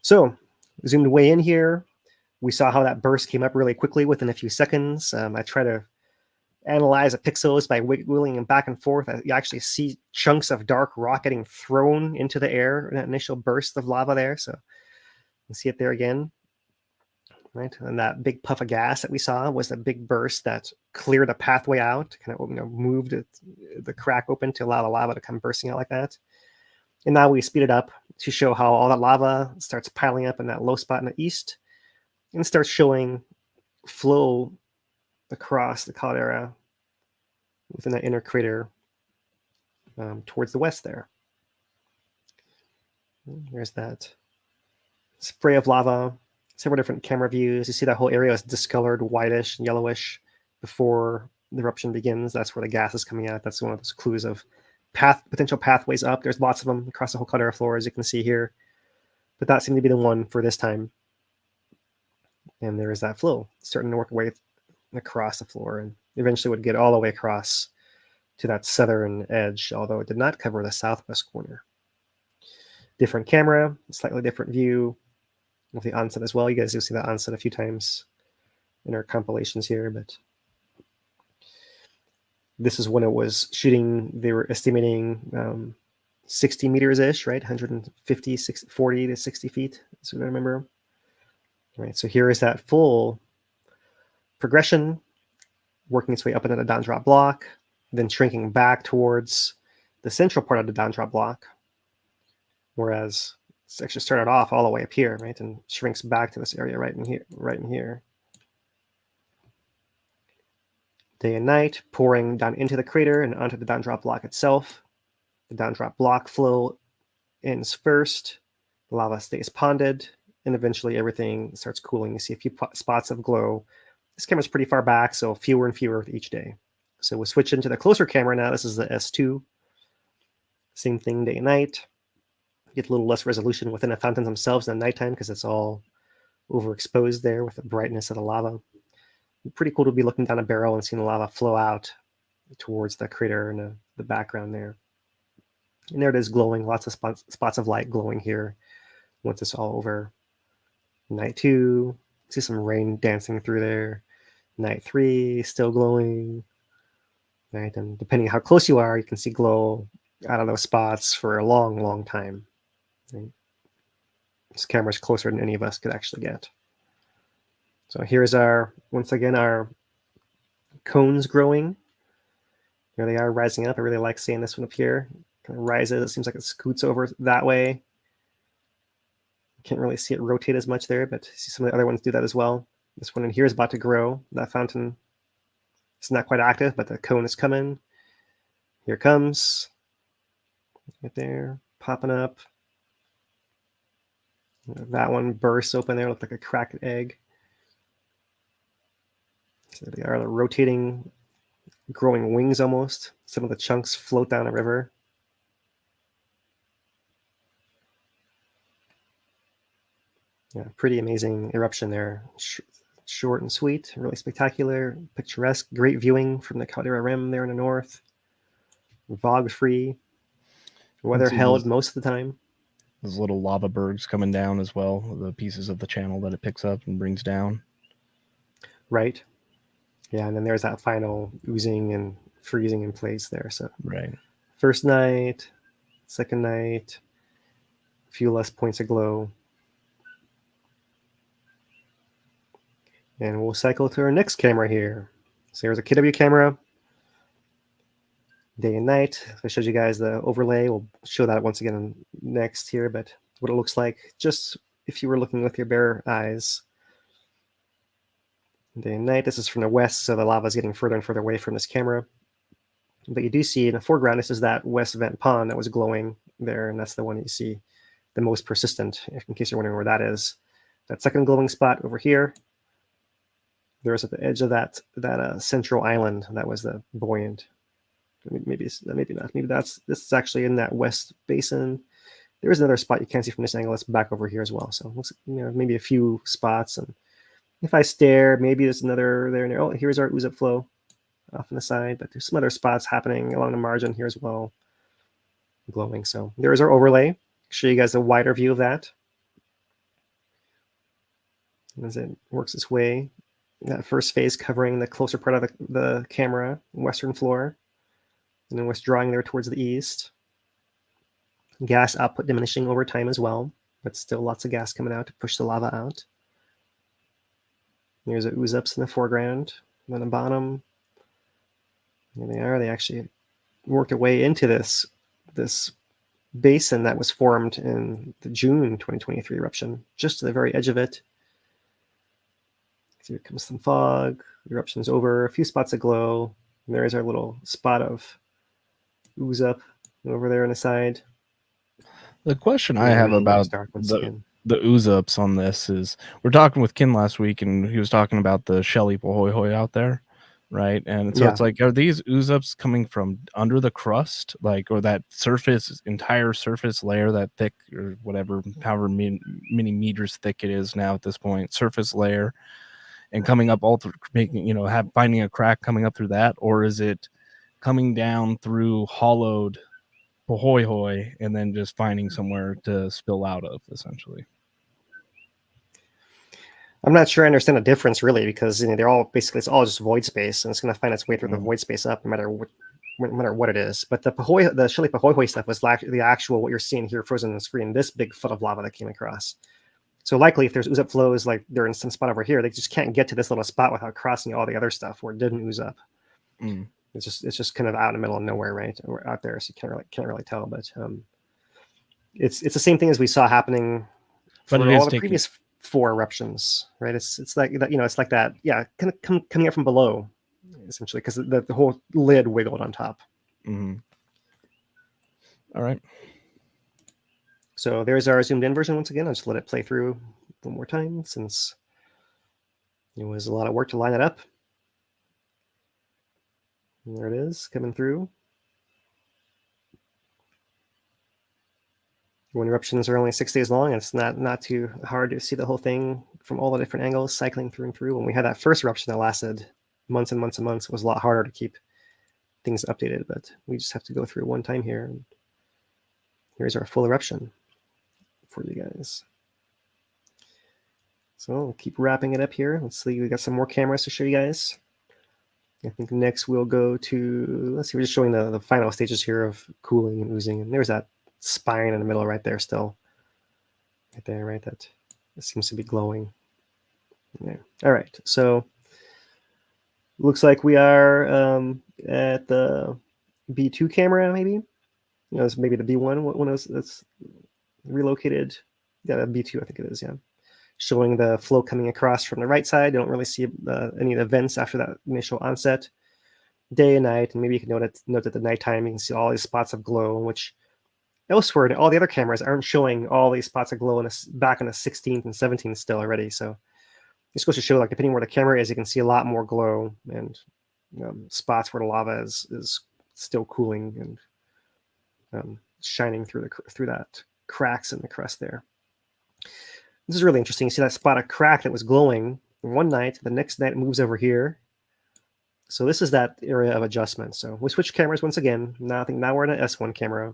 So zoomed way in here. We saw how that burst came up really quickly within a few seconds. I try to analyze the pixels by wiggling them back and forth. You actually see chunks of dark rock getting thrown into the air in that initial burst of lava there. So you can see it there again. Right, and that big puff of gas that we saw was the big burst that cleared a pathway out, kind of moved the crack open to allow the lava to come bursting out like that. And now we speed it up to show how all that lava starts piling up in that low spot in the east and starts showing flow across the caldera within that inner crater towards the west there. There's that spray of lava. Several different camera views. You see that whole area is discolored, whitish, and yellowish before the eruption begins. That's where the gas is coming out. That's one of those clues of potential pathways up. There's lots of them across the whole caldera floor, as you can see here. But that seemed to be the one for this time. And there is that flow starting to work way across the floor, and eventually would get all the way across to that southern edge, although it did not cover the southwest corner. Different camera, slightly different view with the onset as well. You guys will see that onset a few times in our compilations here, but this is when it was shooting. They were estimating 60 meters-ish, right? 150, 40 to 60 feet, so I remember. All right, so here is that full progression, working its way up into the down drop block, then shrinking back towards the central part of the down drop block, whereas it's actually started off all the way up here, right, and shrinks back to this area right in here. Day and night, pouring down into the crater and onto the down drop block itself. The down drop block flow ends first. The lava stays ponded, and eventually everything starts cooling. You see a few spots of glow. This camera's pretty far back, so fewer and fewer with each day. So we'll switch into the closer camera now. This is the S2. Same thing day and night. Get a little less resolution within the fountains themselves in the nighttime because it's all overexposed there with the brightness of the lava. Pretty cool to be looking down a barrel and seeing the lava flow out towards the crater in the background there. And there it is glowing, lots of spots of light glowing here once it's all over. Night 2, see some rain dancing through there. Night 3, still glowing. Right, and depending on how close you are, you can see glow out of those spots for a long, long time. Right? This camera's closer than any of us could actually get. So here's once again, our cones growing. Here they are rising up. I really like seeing this one up here. Kind of rises. It seems like it scoots over that way. Can't really see it rotate as much there, but see some of the other ones do that as well. This one in here is about to grow. That fountain, it's not quite active, but the cone is coming. Here it comes. Right there, popping up. That one bursts open there, looked like a cracked egg. So they are the rotating, growing wings almost. Some of the chunks float down a river. Yeah, pretty amazing eruption there. Short and sweet, really spectacular, picturesque, great viewing from the caldera rim there in the north. Fog free. Weather held most of the time. Those little lava bergs coming down as well, the pieces of the channel that it picks up and brings down. Right. Yeah, and then there's that final oozing and freezing in place there. So right. First night, second night, a few less points of glow. And we'll cycle to our next camera here. So here's a KW camera. Day and night. I showed you guys the overlay. We'll show that once again next here, but what it looks like just if you were looking with your bare eyes. Day and night. This is from the west, so the lava is getting further and further away from this camera. But you do see in the foreground, this is that west vent pond that was glowing there, and that's the one that you see the most persistent, in case you're wondering where that is. That second glowing spot over here, there's at the edge of that central island that was the buoyant. Maybe not. Maybe this is actually in that west basin. There is another spot you can't see from this angle. It's back over here as well. So it looks, maybe a few spots. And if I stare, maybe there's another there and there. Oh, here's our ooze up flow off on the side. But there's some other spots happening along the margin here as well. glowing. So there's our overlay. Show you guys a wider view of that as it works its way. That first phase covering the closer part of the camera, western floor, and then withdrawing there towards the east. Gas output diminishing over time as well, but still lots of gas coming out to push the lava out. There's the ooze-ups in the foreground. And on the bottom, there they are. They actually worked their way into this basin that was formed in the June 2023 eruption, just to the very edge of it. So here comes some fog. The eruption's over. A few spots of glow. And there's our little spot of ooze up over there on the side. The question I have about the ooze ups on this is, we're talking with Kin last week, and he was talking about the Shelly Pahoehoe out there, right? And so it's like, are these ooze ups coming from under the crust, like, or that entire surface layer, that thick, or whatever, however many meters thick it is now at this point, surface layer, and coming up all through, making, finding a crack coming up through that? Or is it coming down through hollowed Pahoehoe and then just finding somewhere to spill out of, essentially? I'm not sure I understand the difference really, because they're all basically, it's all just void space, and it's going to find its way through the void space up no matter what it is. But the Shelly Pahoehoe stuff was the actual, what you're seeing here frozen on the screen, this big foot of lava that came across. So likely if there's ooze up flows, like they're in some spot over here, they just can't get to this little spot without crossing all the other stuff where it didn't ooze up. It's just kind of out in the middle of nowhere, right? Or out there, so you can't really tell. But it's the same thing as we saw happening for all the previous 4 eruptions, right? It's like that, it's like that, kind of coming up from below, essentially, because the whole lid wiggled on top. All right. So there's our zoomed in version once again. I'll just let it play through one more time, since it was a lot of work to line it up. And there it is, coming through. When eruptions are only 6 days long, it's not too hard to see the whole thing from all the different angles, cycling through and through. When we had that first eruption that lasted months and months and months, it was a lot harder to keep things updated, but we just have to go through one time here. And here's our full eruption for you guys. So we'll keep wrapping it up here. Let's see, we got some more cameras to show you guys. I think next we'll go to, let's see, we're just showing the final stages here of cooling and oozing. And there's that spine in the middle right there still. Right there, right? That seems to be glowing. Yeah. All right, so looks like we are at the B2 camera, maybe. It's maybe the B1 one that's relocated. Yeah, the B2, I think it is, yeah. Showing the flow coming across from the right side. You don't really see any of the vents after that initial onset. Day and night, and maybe you can note at the nighttime, you can see all these spots of glow, which elsewhere, all the other cameras aren't showing all these spots of glow back on the 16th and 17th still already. So this goes to show, like, depending where the camera is, you can see a lot more glow and spots where the lava is still cooling and shining through that cracks in the crust there. This is really interesting. You see that spot of crack that was glowing one night. The next night it moves over here. So this is that area of adjustment. So we switch cameras once again. Now we're in an S1 camera.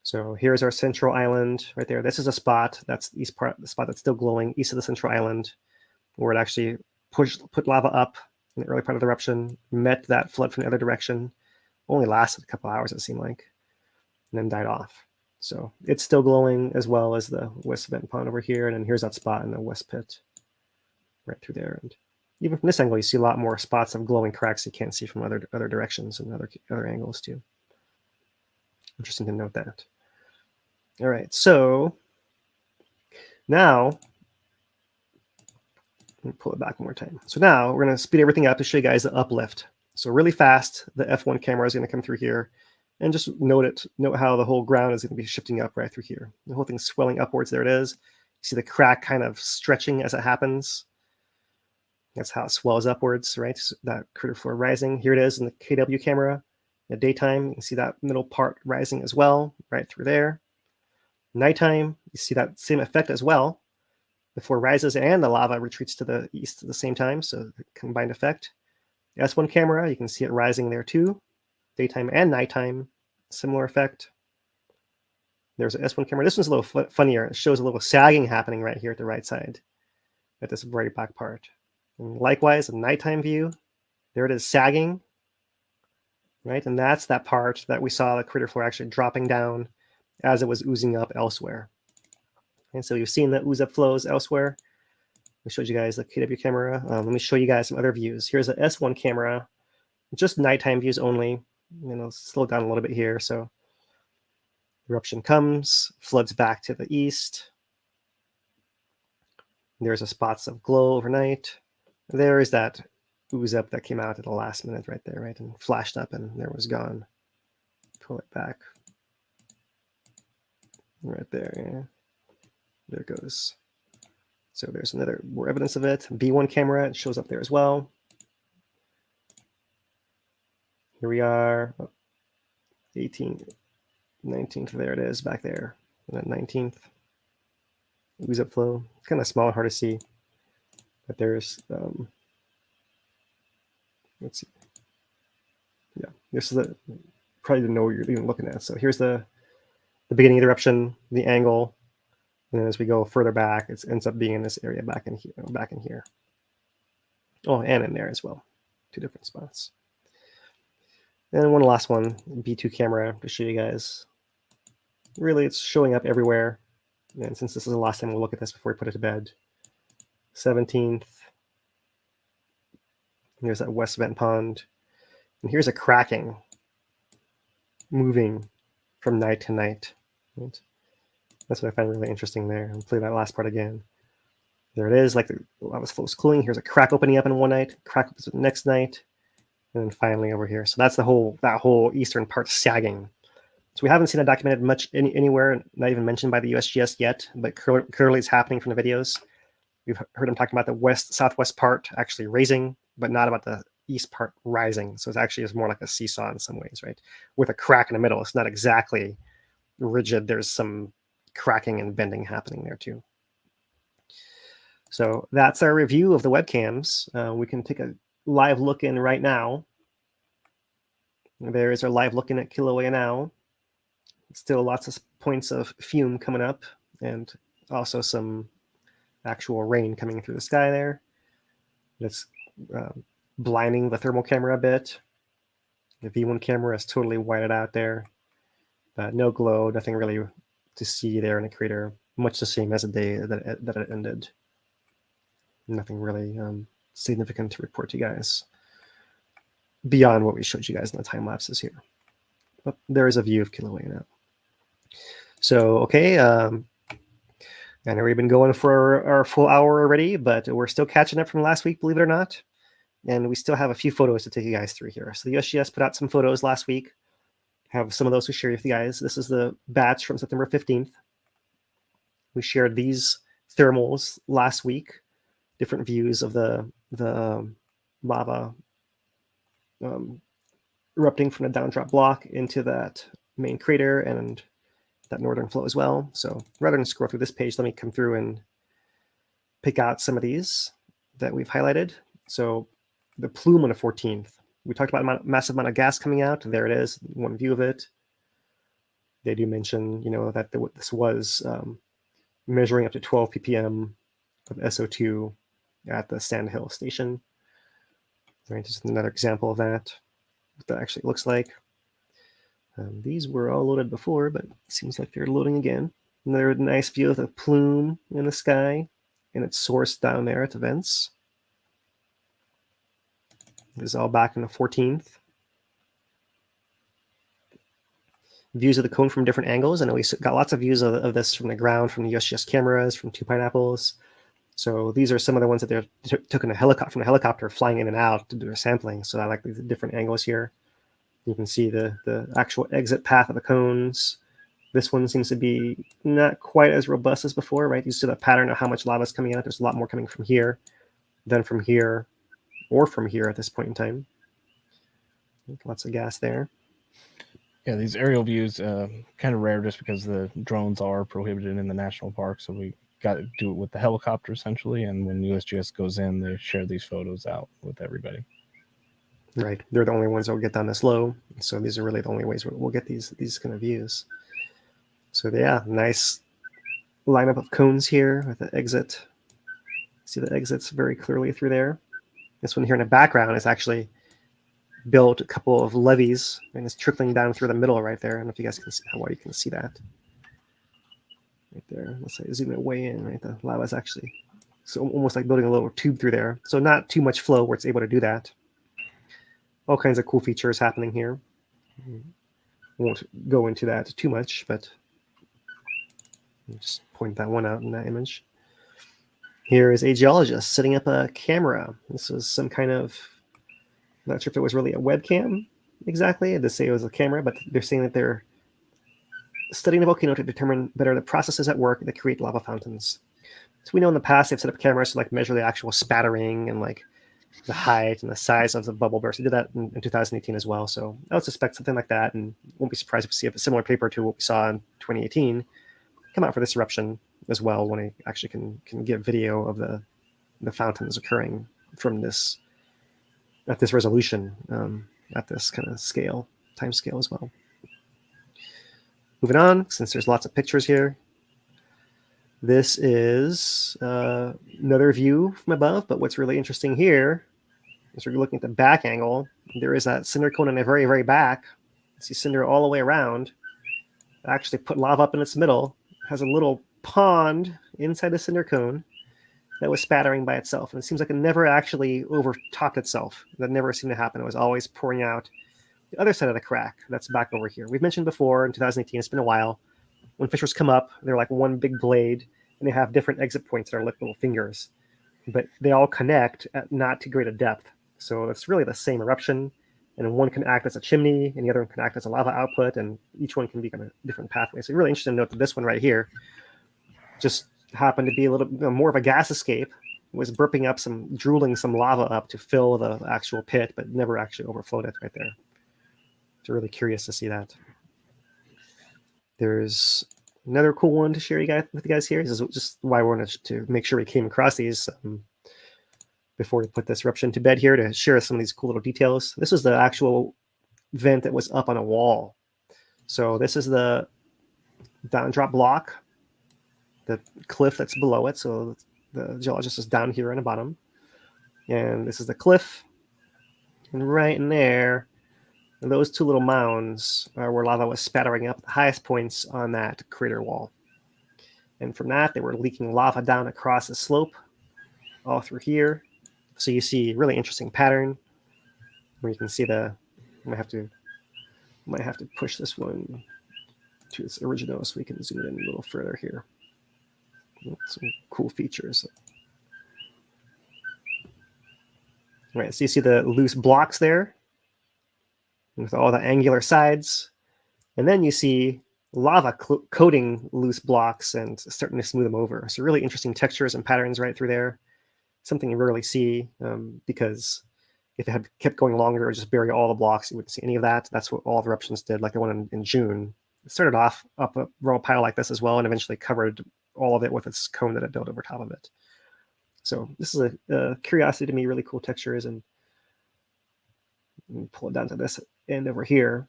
So here's our central island right there. This is a spot that's the spot that's still glowing east of the central island, where it actually put lava up in the early part of the eruption, met that flood from the other direction, only lasted a couple hours, it seemed like, and then died off. So it's still glowing, as well as the west vent pond over here. And then here's that spot in the west pit right through there. And even from this angle, you see a lot more spots of glowing cracks you can't see from other directions and other angles too. Interesting to note that. All right, so now, let me pull it back one more time. So now we're going to speed everything up to show you guys the uplift. So really fast, the F1 camera is going to come through here. And just note how the whole ground is going to be shifting up right through here. The whole thing's swelling upwards. There it is. You see the crack kind of stretching as it happens. That's how it swells upwards, right? So that crater floor rising. Here it is in the KW camera. In the daytime, you can see that middle part rising as well, right through there. Nighttime, you see that same effect as well. The floor rises and the lava retreats to the east at the same time, so the combined effect. The S1 camera, you can see it rising there too. Daytime and nighttime, similar effect. There's an S1 camera. This one's a little funnier. It shows a little sagging happening right here at the right side, at this very back part. And likewise, a nighttime view. There it is sagging, right? And that's that part that we saw the crater floor actually dropping down as it was oozing up elsewhere. And so you've seen the ooze up flows elsewhere. I showed you guys the KW camera. Let me show you guys some other views. Here's an S1 camera, just nighttime views only. Slow down a little bit here. So eruption comes, floods back to the east. There's a spots of glow overnight. There is that ooze up that came out at the last minute right there, right? And flashed up and there was gone. Pull it back. Right there, yeah. There it goes. So there's more evidence of it. B1 camera, it shows up there as well. Here we are, 18th, 19th, there it is back there. And then 19th, ooze up flow. It's kind of small and hard to see, but there's, let's see. Yeah, this is probably didn't know what you're even looking at. So here's the beginning of the eruption, the angle, and then as we go further back, it ends up being in this area back in here. Oh, and in there as well, 2 different spots. And one last one, B2 camera to show you guys. Really, it's showing up everywhere. And since this is the last time we'll look at this before we put it to bed, 17th. Here's that west vent pond. And here's a cracking moving from night to night. Right? That's what I find really interesting there. I'll play that last part again. There it is, like the lava flow is cooling. Here's a crack opening up in one night, crack opens the next night, and then finally over here. So that's that whole eastern part sagging. So we haven't seen it documented much anywhere, not even mentioned by the USGS yet, but clearly it's happening from the videos. We've heard them talking about the southwest part actually raising, but not about the east part rising. So it's actually more like a seesaw in some ways, right? With a crack in the middle. It's not exactly rigid. There's some cracking and bending happening there too. So that's our review of the webcams. We can take a live look in right now. There is our live look in at Kilauea now. Still lots of points of fume coming up and also some actual rain coming through the sky there. That's blinding the thermal camera a bit. The V1 camera is totally whited out there. No glow, nothing really to see there in the crater. Much the same as the day that it ended. Nothing really significant to report to you guys beyond what we showed you guys in the time lapses here. But there is a view of Kilauea now. So, okay, I know we've been going for our full hour already, but we're still catching up from last week, believe it or not. And we still have a few photos to take you guys through here. So the USGS put out some photos last week. Have some of those to share with you guys. This is the batch from September 15th. We shared these thermals last week, different views of the lava erupting from the downdrop block into that main crater and that northern flow as well. So rather than scroll through this page, let me come through and pick out some of these that we've highlighted. So the plume on the 14th. We talked about a massive amount of gas coming out. There it is, one view of it. They do mention, that this was measuring up to 12 ppm of SO2 at the Sand Hill station. Right, just another example of that, what that actually looks like. These were all loaded before, but it seems like they're loading again. Another nice view of the plume in the sky and its source down there at the vents. This is all back in the 14th. Views of the cone from different angles. I know we got lots of views of this from the ground, from the USGS cameras, from 2 Pineapples. So these are some of the ones that they took in from the helicopter, flying in and out to do their sampling. So I like these different angles here. You can see the actual exit path of the cones. This one seems to be not quite as robust as before, right? You see the pattern of how much lava is coming out. There's a lot more coming from here than from here or from here at this point in time. Lots of gas there. Yeah, these aerial views kind of rare just because the drones are prohibited in the national park. So we got to do it with the helicopter essentially. And when USGS goes in, they share these photos out with everybody. Right. They're the only ones that will get down this low. So these are really the only ways we'll get these kind of views. So yeah, nice lineup of cones here with the exit. See the exits very clearly through there. This one here in the background is actually built a couple of levees, and it's trickling down through the middle right there. I don't know if you guys can see how well you can see that. Right there. Let's say zoom it way in, right? The lava is actually so almost like building a little tube through there. So not too much flow where it's able to do that. All kinds of cool features happening here. Won't go into that too much, but I'll just point that one out in that image. Here is a geologist setting up a camera. This was some kind of, not sure if it was really a webcam exactly. They say it was a camera, but they're saying that they're studying the volcano to determine better the processes at work that create lava fountains. So we know in the past they've set up cameras to like measure the actual spattering and like the height and the size of the bubble burst. They did that in 2018 as well. So I would suspect something like that, and won't be surprised if we see a similar paper to what we saw in 2018 come out for this eruption as well, when it actually can give video of the fountains occurring from this at this resolution, at this kind of scale, time scale as well. Moving on, since there's lots of pictures here. This is another view from above, but what's really interesting here is we're looking at the back angle. There is that cinder cone in the very, very back. You see cinder all the way around. It actually put lava up in its middle. It has a little pond inside the cinder cone that was spattering by itself. And it seems like it never actually overtopped itself. That never seemed to happen. It was always pouring out the other side of the crack that's back over here. We've mentioned before in 2018, it's been a while, when fissures come up, they're like one big blade, and they have different exit points that are like little fingers. But they all connect at not too great a depth. So it's really the same eruption, and one can act as a chimney, and the other one can act as a lava output, and each one can be kind of different pathways. So really interesting to note that this one right here just happened to be a little more of a gas escape. It was burping up drooling some lava up to fill the actual pit, but never actually overflowed it right there. So really curious to see that. There's another cool one to share with you guys here. This is just why we wanted to make sure we came across these before we put this eruption to bed here, to share some of these cool little details. This is the actual vent that was up on a wall. So this is the down drop block, the cliff that's below it. So the geologist is down here on the bottom. And this is the cliff. And right in there, and those two little mounds are where lava was spattering up the highest points on that crater wall. And from that, they were leaking lava down across the slope, all through here. So you see a really interesting pattern where you can see I might have to push this one to its original so we can zoom it in a little further here. Some cool features. All right, so you see the loose blocks there with all the angular sides. And then you see lava coating loose blocks and starting to smooth them over. So really interesting textures and patterns right through there. Something you rarely see, because if it had kept going longer or just bury all the blocks, you wouldn't see any of that. That's what all the eruptions did, like the one in June. It started off up a row pile like this as well, and eventually covered all of it with its cone that it built over top of it. So this is a curiosity to me, really cool textures. And pull it down to this end over here,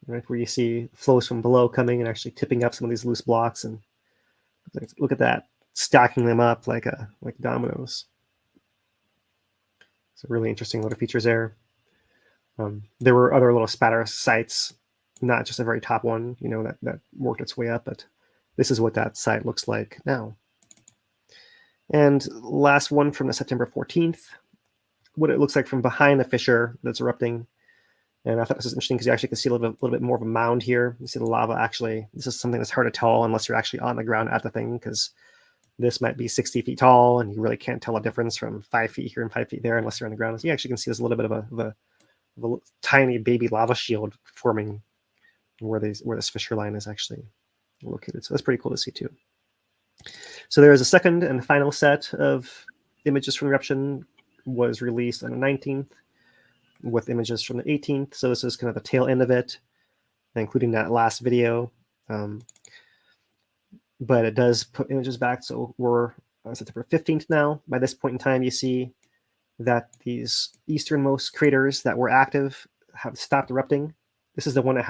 right, where you see flows from below coming and actually tipping up some of these loose blocks. And look at that, stacking them up like dominoes. So really interesting little features there. There were other little spatter sites, not just the very top one, that worked its way up, but this is what that site looks like now. And last one from the September 14th, what it looks like from behind the fissure that's erupting. And I thought this was interesting because you actually can see a little bit more of a mound here. You see the lava actually, this is something that's hard to tell unless you're actually on the ground at the thing, because this might be 60 feet tall and you really can't tell a difference from 5 feet here and 5 feet there unless you're on the ground. So you actually can see there's a little bit of a tiny baby lava shield forming where this fissure line is actually located. So that's pretty cool to see too. So there is a second and final set of images from the eruption, was released on the 19th with images from the 18th. So this is kind of the tail end of it, including that last video. But it does put images back. So we're on September 15th now. By this point in time, you see that these easternmost craters that were active have stopped erupting. This is the one that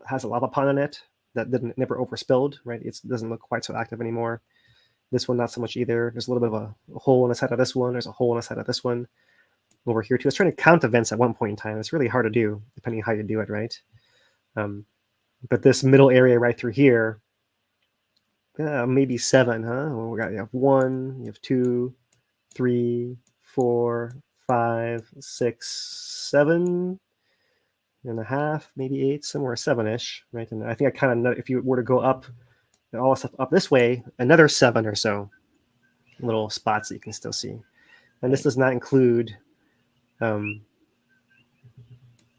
has a lava pond in it. that didn't never overspilled, right? It doesn't look quite so active anymore. This one, not so much either. There's a little bit of a hole in the side of this one. There's a hole in the side of this one over here too. I was trying to count events at one point in time. It's really hard to do depending on how you do it, right? But this middle area right through here, maybe 7, huh? Well, you have 1, you have 2, 3, 4, 5, 6, 7 and a half, maybe 8, somewhere 7-ish, right? And I think I kind of, if you were to go up, all the stuff up this way, another 7 or so little spots that you can still see. And this does not include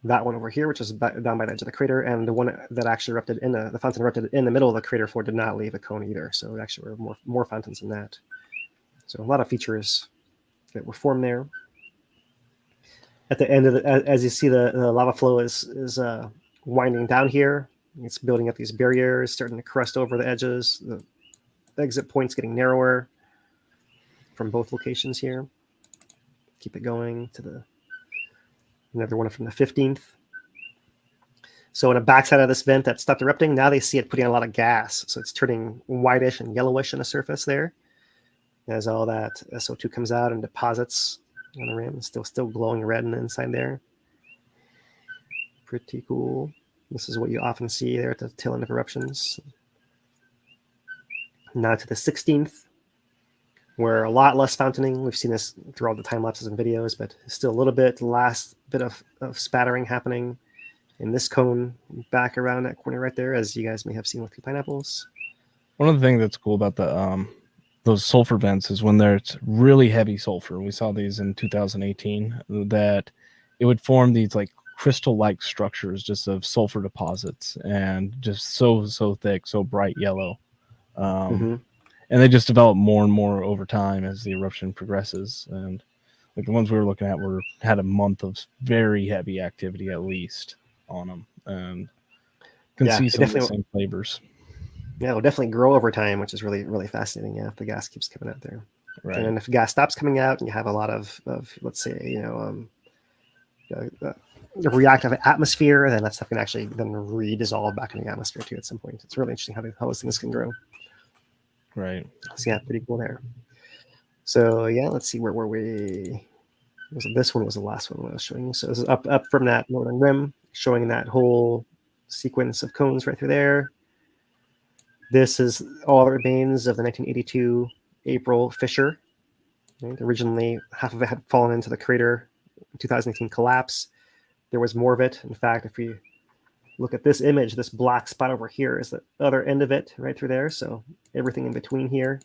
that one over here, which is down by the edge of the crater, and the one that actually erupted in the fountain erupted in the middle of the crater floor did not leave a cone either. So actually were more fountains than that. So a lot of features that were formed there. At the end of as you see, the lava flow is winding down here. It's building up these barriers, starting to crust over the edges. The exit points getting narrower from both locations here. Keep it going to another one from the 15th. So on the backside of this vent that stopped erupting, now they see it putting out a lot of gas. So it's turning whitish and yellowish on the surface there. As all that SO2 comes out and deposits on the rim, still glowing red on the inside there. Pretty cool. This is what you often see there at the tail end of eruptions. Now to the 16th, where a lot less fountaining. We've seen this throughout the time lapses and videos, but still a little bit, last bit of spattering happening in this cone back around that corner right there, as you guys may have seen with the pineapples. One of the things that's cool about the those sulfur vents is when there's really heavy sulfur. We saw these in 2018, that it would form these like crystal-like structures just of sulfur deposits, and just so thick, so bright yellow. And they just develop more and more over time as the eruption progresses. And like the ones we were looking at had a month of very heavy activity at least on them, and can see some of the same flavors. Yeah, it'll definitely grow over time, which is really, really fascinating. Yeah, if the gas keeps coming out there. Right. And then if gas stops coming out and you have a lot of let's say, the reactive atmosphere, then that stuff can actually then re-dissolve back in the atmosphere too at some point. It's really interesting how those things can grow. Right. So yeah, pretty cool there. So yeah, let's see where were we. This one was the last one I was showing you. So this is up from that northern rim, showing that whole sequence of cones right through there. This is all that remains of the 1982 April fissure. Right? Originally, half of it had fallen into the crater in 2018 collapse. There was more of it. In fact, if we look at this image, this black spot over here is the other end of it right through there. So everything in between here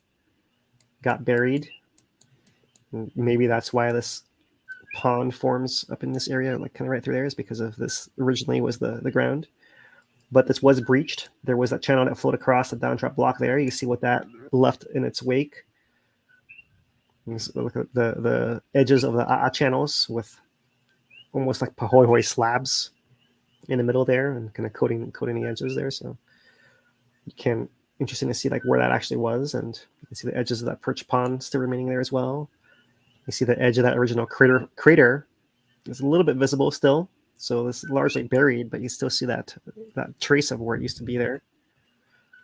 got buried. And maybe that's why this pond forms up in this area, like kind of right through there, is because of this originally was the ground. But this was breached. There was that channel that flowed across the downtrap block there. You see what that left in its wake. Look at the edges of the channels with almost like pahoehoe slabs in the middle there, and kind of coating the edges there. So you can interesting to see like where that actually was, and you can see the edges of that perch pond still remaining there as well. You see the edge of that original crater is a little bit visible still. So it's largely buried, but you still see that trace of where it used to be there,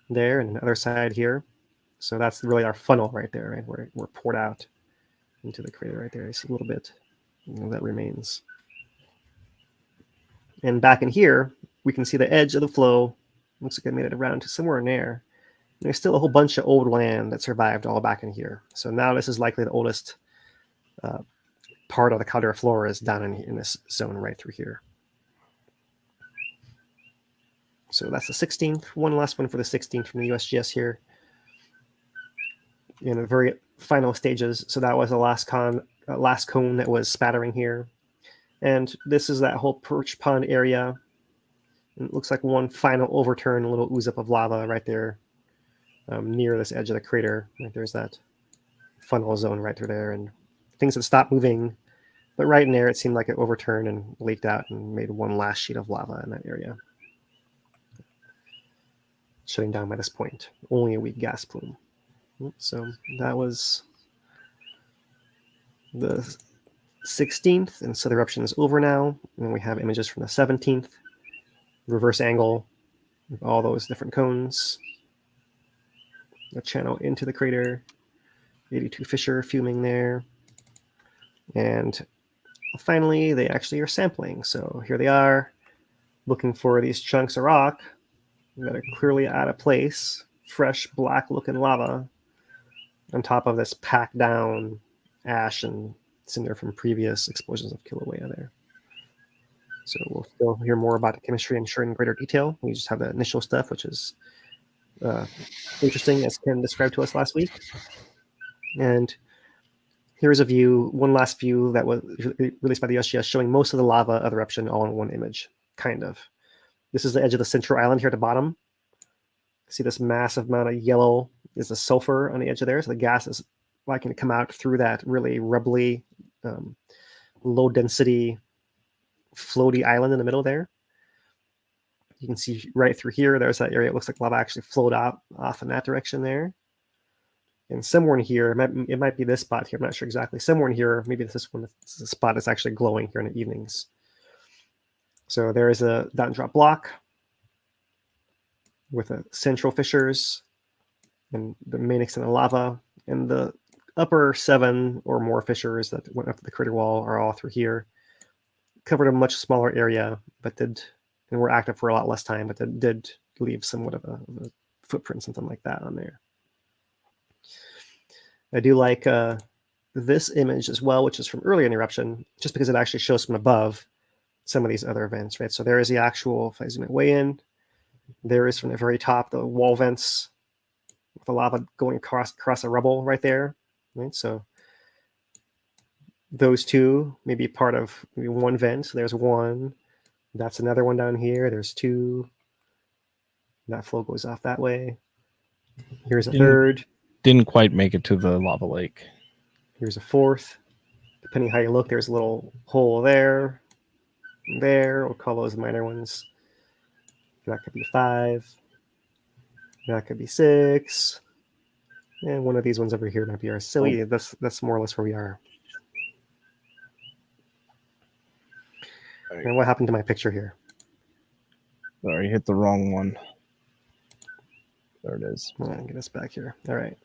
and the other side here. So that's really our funnel right there, right, where we're poured out into the crater right there. It's a little bit that remains. And back in here, we can see the edge of the flow. Looks like I made it around to somewhere in there. And there's still a whole bunch of old land that survived all back in here. So now this is likely the oldest part of the caldera floor is down in this zone right through here. So that's the 16th. One last one for the 16th from the USGS here. In the very final stages. So that was the last cone that was spattering here. And this is that whole perch pond area. And it looks like one final overturn, a little ooze up of lava right there near this edge of the crater. Right, there's that funnel zone right through there. And things had stopped moving. But right in there, it seemed like it overturned and leaked out and made one last sheet of lava in that area. Shutting down by this point. Only a weak gas plume. So that was the 16th. And so the eruption is over now. And we have images from the 17th. Reverse angle. with all those different cones. The channel into the crater. 82 fissure fuming there. And finally, they actually are sampling. So here they are, looking for these chunks of rock that are clearly out of place. Fresh, black-looking lava on top of this packed down ash and cinder from previous explosions of Kilauea there. So we'll still hear more about the chemistry, I'm sure, in greater detail. We just have the initial stuff, which is interesting, as Ken described to us last week. And here's a view, one last view that was released by the USGS showing most of the lava of the eruption all in one image, kind of. This is the edge of the central island here at the bottom. See this massive amount of yellow is the sulfur on the edge of there. So the gas is liking to come out through that really rubbly, low density, floaty island in the middle there. You can see right through here, there's that area. It looks like lava actually flowed out off in that direction there. And somewhere in here, it might be this spot here. I'm not sure exactly. Somewhere in here, maybe this is one. This is a spot that's actually glowing here in the evenings. So there is a down-drop block with the central fissures and the main extent of lava, and the upper 7 or more fissures that went up the crater wall are all through here. Covered a much smaller area, but and were active for a lot less time, but did leave somewhat of a footprint, something like that on there. I do like this image as well, which is from earlier in the eruption, just because it actually shows from above some of these other vents, right? So there is the actual, if I zoom it way in, there is from the very top, the wall vents with the lava going across the rubble right there, right? So those two may be part of maybe one vent. So there's one, that's another one down here. There's two. That flow goes off that way. Here's a third. Didn't quite make it to the lava lake. Here's a fourth. Depending how you look, there's a little hole there. There, we'll call those minor ones. That could be 5. That could be 6. And one of these ones over here might be our silly. Oh. That's more or less where we are. And what happened to my picture here? Sorry, hit the wrong one. There it is. All right, get us back here. All right.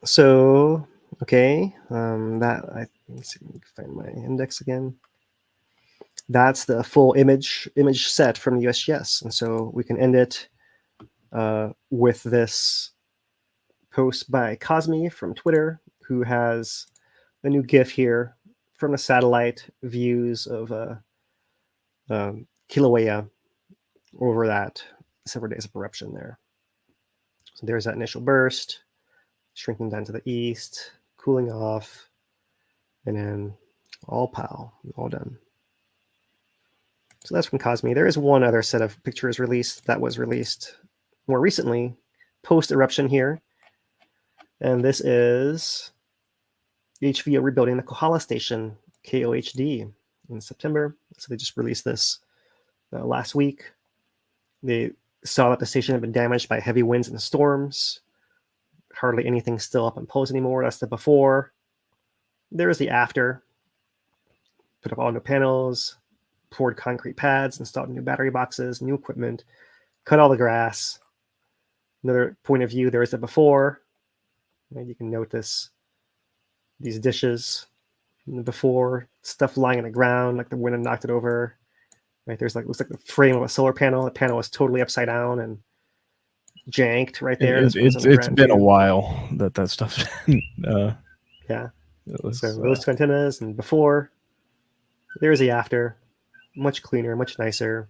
So, okay, let me see, let me find my index again. That's the full image set from the USGS, and so we can end it with this post by Cosme from Twitter, who has a new GIF here from the satellite views of Kilauea over that several days of eruption there. So there's that initial burst, shrinking down to the east, cooling off, and then all done. So that's from Cosme. There is one other set of pictures released that was released more recently, post-eruption here. And this is HVO rebuilding the Kohala station, KOHD, in September. So they just released this last week. They saw that the station had been damaged by heavy winds and storms. Hardly anything still up on poles anymore. That's the before. There is the after. Put up all new panels, poured concrete pads, installed new battery boxes, new equipment, cut all the grass. Another point of view, there is the before. And you can note these dishes. And the before, stuff lying on the ground, like the wind had knocked it over. Right, there's looks like the frame of a solar panel. The panel is totally upside down and janked right there. It's been a while that stuff's been, yeah. So those two antennas, and before, there's the after, much cleaner, much nicer.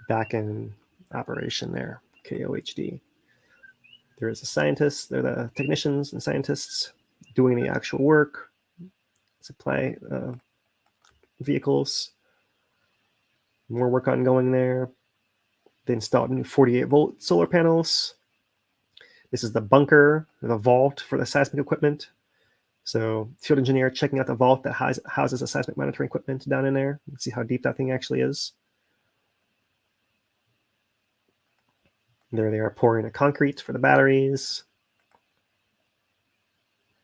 Back in operation there, KOHD. There is the scientists, they're the technicians and scientists doing the actual work, supply vehicles. More work ongoing there. They installed new 48-volt solar panels. This is the bunker, the vault for the seismic equipment. So field engineer checking out the vault that houses the seismic monitoring equipment down in there. You can see how deep that thing actually is. There they are pouring the concrete for the batteries.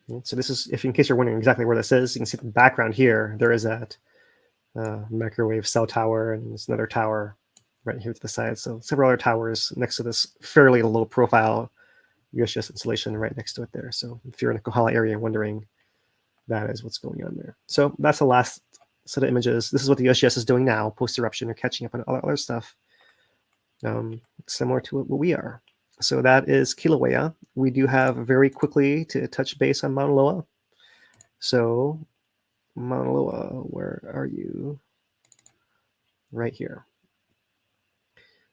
And so this is, in case you're wondering exactly where this is, you can see the background here. There is that microwave cell tower, and there's another tower right here to the side. So several other towers next to this fairly low profile USGS installation right next to it there. So if you're in the Kohala area wondering, that is what's going on there. So that's the last set of images. This is what the USGS is doing now, post-eruption. They're catching up on all other stuff, similar to what we are. So that is Kilauea. We do have very quickly to touch base on Maunaloa. So Maunaloa, where are you? Right here.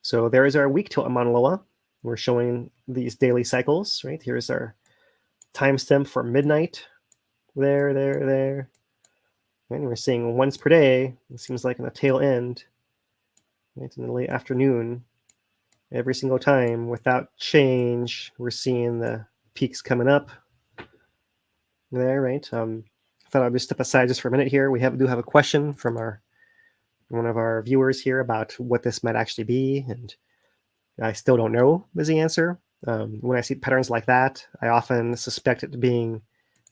So there is our week tilt on Maunaloa. We're showing these daily cycles, right? Here's our timestamp for midnight. There. And we're seeing once per day. It seems like in the tail end, right, in the late afternoon, every single time without change, we're seeing the peaks coming up there, right? I thought I'd just step aside just for a minute here. We do have a question from one of our viewers here about what this might actually be, and I still don't know is the answer. When I see patterns like that, I often suspect it being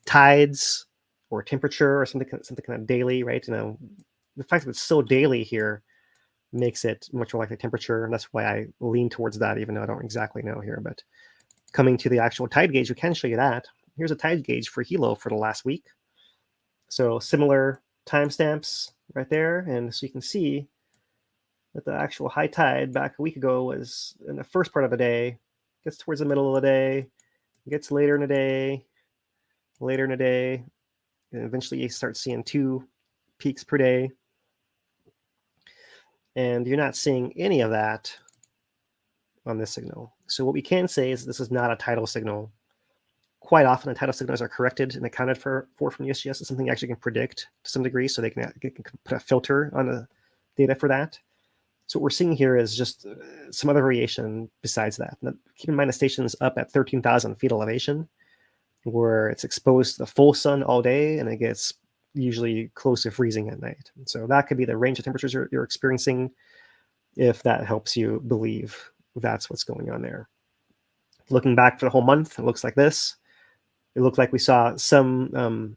tides or temperature or something kind of daily, right? The fact that it's so daily here makes it much more like the temperature, and that's why I lean towards that, even though I don't exactly know here. But coming to the actual tide gauge, we can show you that. Here's a tide gauge for Hilo for the last week. So similar timestamps right there, and so you can see that the actual high tide back a week ago was in the first part of the day, gets towards the middle of the day, gets later in the day, and eventually you start seeing 2 peaks per day. And you're not seeing any of that on this signal. So what we can say is this is not a tidal signal. Quite often the tidal signals are corrected and accounted for from USGS. It's something you actually can predict to some degree, so they can put a filter on the data for that. So what we're seeing here is just some other variation besides that. Now, keep in mind the station's up at 13,000 feet elevation, where it's exposed to the full sun all day, and it gets usually close to freezing at night. And so that could be the range of temperatures you're experiencing, if that helps you believe that's what's going on there. Looking back for the whole month, it looks like this. It looked like we saw some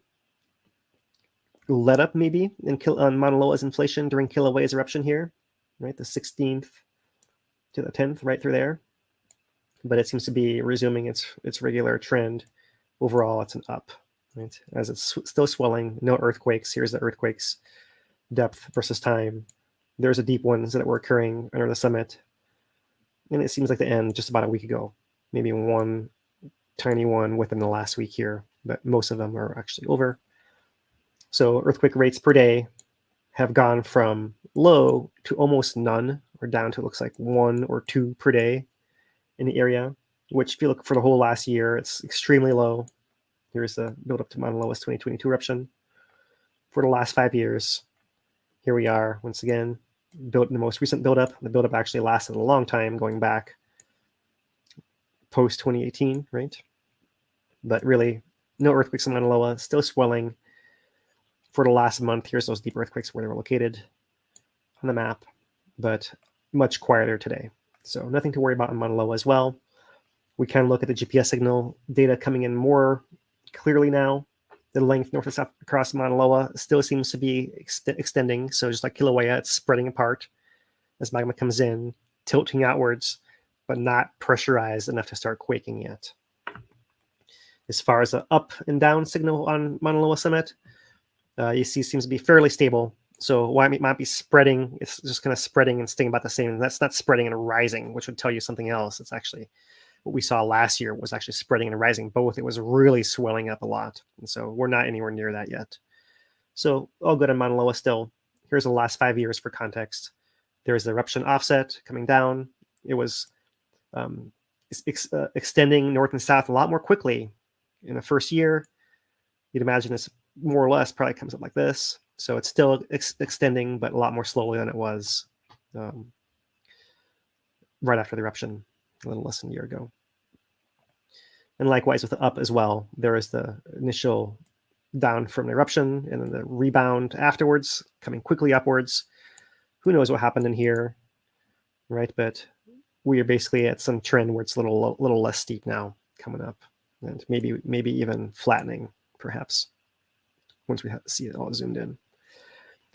let up maybe on Mauna Loa's inflation during Kilauea's eruption here, right? The 16th to the 10th, right through there. But it seems to be resuming its regular trend. Overall, it's an up, right? As it's still swelling, no earthquakes. Here's the earthquakes, depth versus time. There's the deep ones that were occurring under the summit. And it seems like the end just about a week ago. Maybe one tiny one within the last week here, but most of them are actually over. So earthquake rates per day have gone from low to almost none, or down to looks like 1 or 2 per day in the area, which if you look for the whole last year, it's extremely low. Here's the build up to Maunaloa's 2022 eruption. For the last 5 years, here we are once again, built in the most recent buildup. The buildup actually lasted a long time, going back post 2018, right? But really, no earthquakes in Maunaloa, still swelling for the last month. Here's those deep earthquakes where they were located on the map, but much quieter today. So nothing to worry about in Maunaloa as well. We can look at the GPS signal data coming in more clearly now. The length north and south across Maunaloa still seems to be extending. So just like Kilauea, it's spreading apart as magma comes in, tilting outwards, but not pressurized enough to start quaking yet. As far as the up and down signal on Maunaloa summit, you see seems to be fairly stable. So while it might be spreading, it's just kind of spreading and staying about the same. That's not spreading and rising, which would tell you something else. It's actually what we saw last year was actually spreading and rising both. It was really swelling up a lot. And so we're not anywhere near that yet. So all good on Maunaloa still. Here's the last 5 years for context. There's the eruption offset coming down. It was extending north and south a lot more quickly in the first year. You'd imagine this more or less probably comes up like this. So it's still extending, but a lot more slowly than it was right after the eruption, a little less than a year ago. And likewise with the up as well, there is the initial down from the eruption and then the rebound afterwards, coming quickly upwards. Who knows what happened in here, right? But we are basically at some trend where it's a little less steep now coming up, and maybe even flattening, perhaps, once we see it all zoomed in.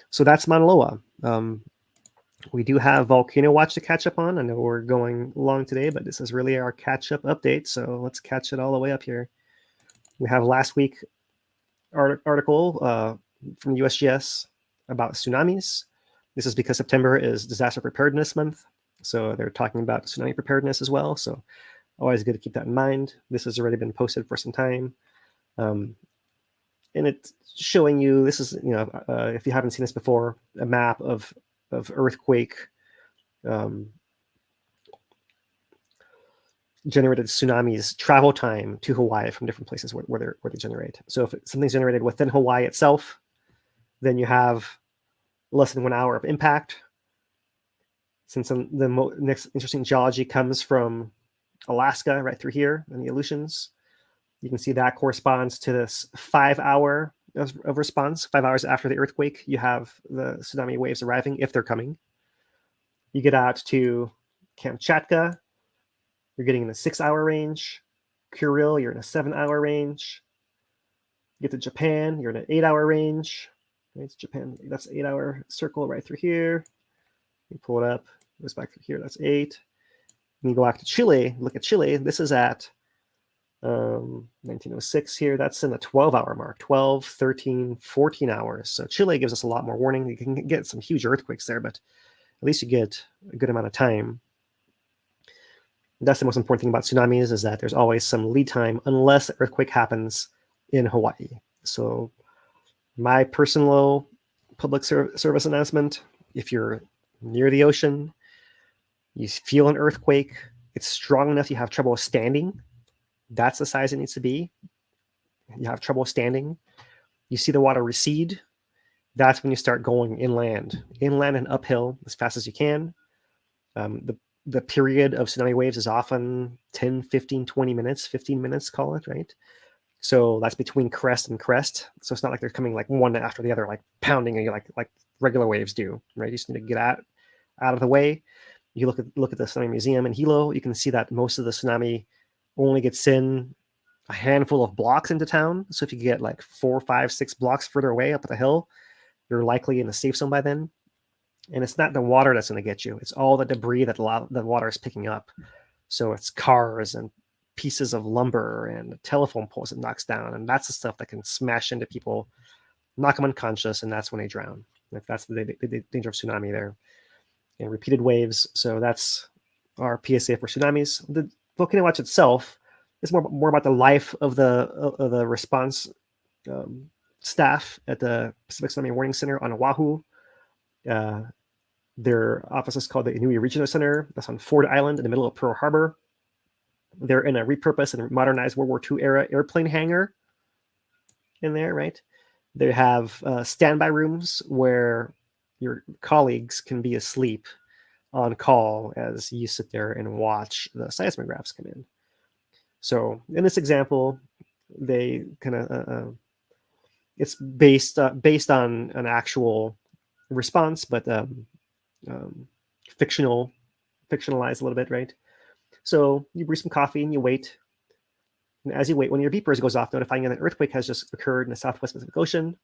So that's Maunaloa. We do have Volcano Watch to catch up on. I know we're going long today, but this is really our catch-up update. So let's catch it all the way up here. We have last week article from the USGS about tsunamis. This is because September is Disaster Preparedness Month. So they're talking about tsunami preparedness as well. So always good to keep that in mind. This has already been posted for some time. And it's showing you, this is, if you haven't seen this before, a map of earthquake generated tsunamis travel time to Hawaii from different places where they generate. So if something's generated within Hawaii itself, then you have less than 1 hour of impact. Since the next interesting geology comes from Alaska, right through here in the Aleutians, you can see that corresponds to this 5 hour of response. 5 hours after the earthquake, you have the tsunami waves arriving, if they're coming. You get out to Kamchatka, you're getting in the 6 hour range. Kuril, you're in a 7 hour range. You get to Japan, you're in an 8 hour range. It's Japan, that's 8 hour circle right through here. You pull it up, it goes back through here, that's 8. And you go back to Chile, look at Chile, this is at 1906 here, that's in the 12 hour mark, 12, 13, 14 hours. So Chile gives us a lot more warning. You can get some huge earthquakes there, but at least you get a good amount of time. That's the most important thing about tsunamis, is that there's always some lead time unless the earthquake happens in Hawaii. So my personal public service announcement, if you're near the ocean, you feel an earthquake, it's strong enough you have trouble standing, that's the size it needs to be. You have trouble standing, you see the water recede, that's when you start going inland and uphill as fast as you can. The period of tsunami waves is often 10, 15, 20 minutes, 15 minutes, call it, right? So that's between crest and crest. So it's not like they're coming like one after the other, like pounding you like regular waves do, right? You just need to get out of the way. You look at the Tsunami Museum in Hilo, you can see that most of the tsunami only gets in a handful of blocks into town. So if you get like 4, 5, 6 blocks further away up at the hill, you're likely in a safe zone by then. And it's not the water that's going to get you. It's all the debris that the water is picking up. So it's cars and pieces of lumber and telephone poles it knocks down. And that's the stuff that can smash into people, knock them unconscious, and that's when they drown. If that's the danger of tsunami there. And repeated waves. So that's our PSA for tsunamis. The Volcano Watch itself is more about the life of the response staff at the Pacific Tsunami Warning Center on Oahu. Their office is called the Inui Regional Center. That's on Ford Island in the middle of Pearl Harbor. They're in a repurposed and modernized World War II era airplane hangar in there, right? They have standby rooms where your colleagues can be asleep on call as you sit there and watch the seismographs come in. So in this example, they kind of it's based on an actual response, but fictionalized a little bit, right? So you brew some coffee and you wait. And as you wait, when your beepers goes off notifying you that an earthquake has just occurred in the Southwest Pacific Ocean,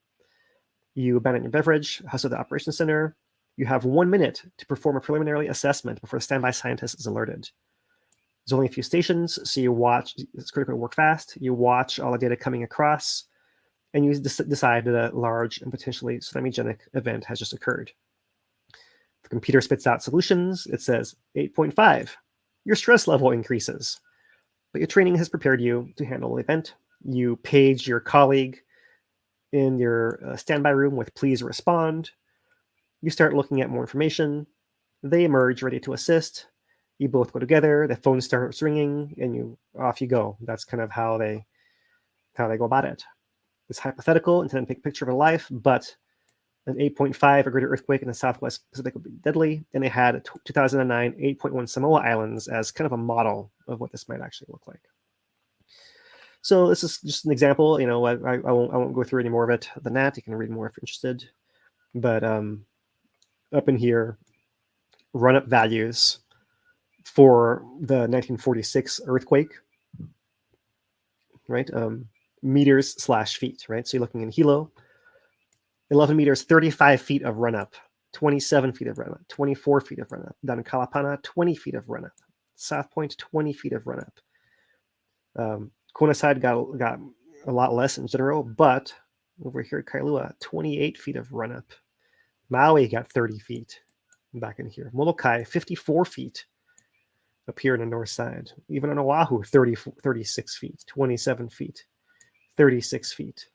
you abandon your beverage, hustle the operations center. You have 1 minute to perform a preliminary assessment before the standby scientist is alerted. There's only a few stations, so you watch. It's critical to work fast. You watch all the data coming across, and you decide that a large and potentially tsunamigenic event has just occurred. The computer spits out solutions. It says 8.5. Your stress level increases, but your training has prepared you to handle the event. You page your colleague in your standby room with please respond. You start looking at more information. They emerge ready to assist. You both go together. The phone starts ringing, and off you go. That's kind of how they go about it. It's hypothetical, intended to take a picture of a life, but an 8.5 or greater earthquake in the Southwest Pacific would be deadly. And they had 2009 8.1 Samoa Islands as kind of a model of what this might actually look like. So this is just an example. I won't go through any more of it than that. You can read more if you're interested. But up in here, run up values for the 1946 earthquake, right? Meters/feet, right? So you're looking in Hilo. 11 meters, 35 feet of run up, 27 feet of run up, 24 feet of run up. Down in Kalapana, 20 feet of run up. South Point, 20 feet of run up. Kona side got a lot less in general, but over here at Kailua, 28 feet of run up. Maui got 30 feet back in here. Molokai, 54 feet up here on the north side. Even on Oahu, 36 feet, 27 feet, 36 feet.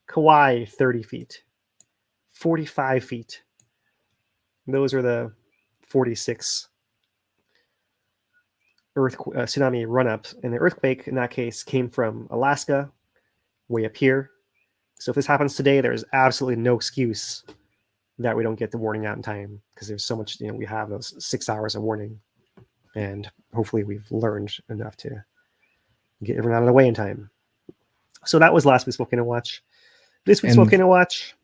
Kauai, 30 feet, 45 feet. Those are the 46 tsunami run-ups. And the earthquake, in that case, came from Alaska, way up here. So if this happens today, there's absolutely no excuse that we don't get the warning out in time, because there's so much, we have those 6 hours of warning. And hopefully we've learned enough to get everyone out of the way in time. So that was last week's Volcano Watch. This week's Volcano Watch.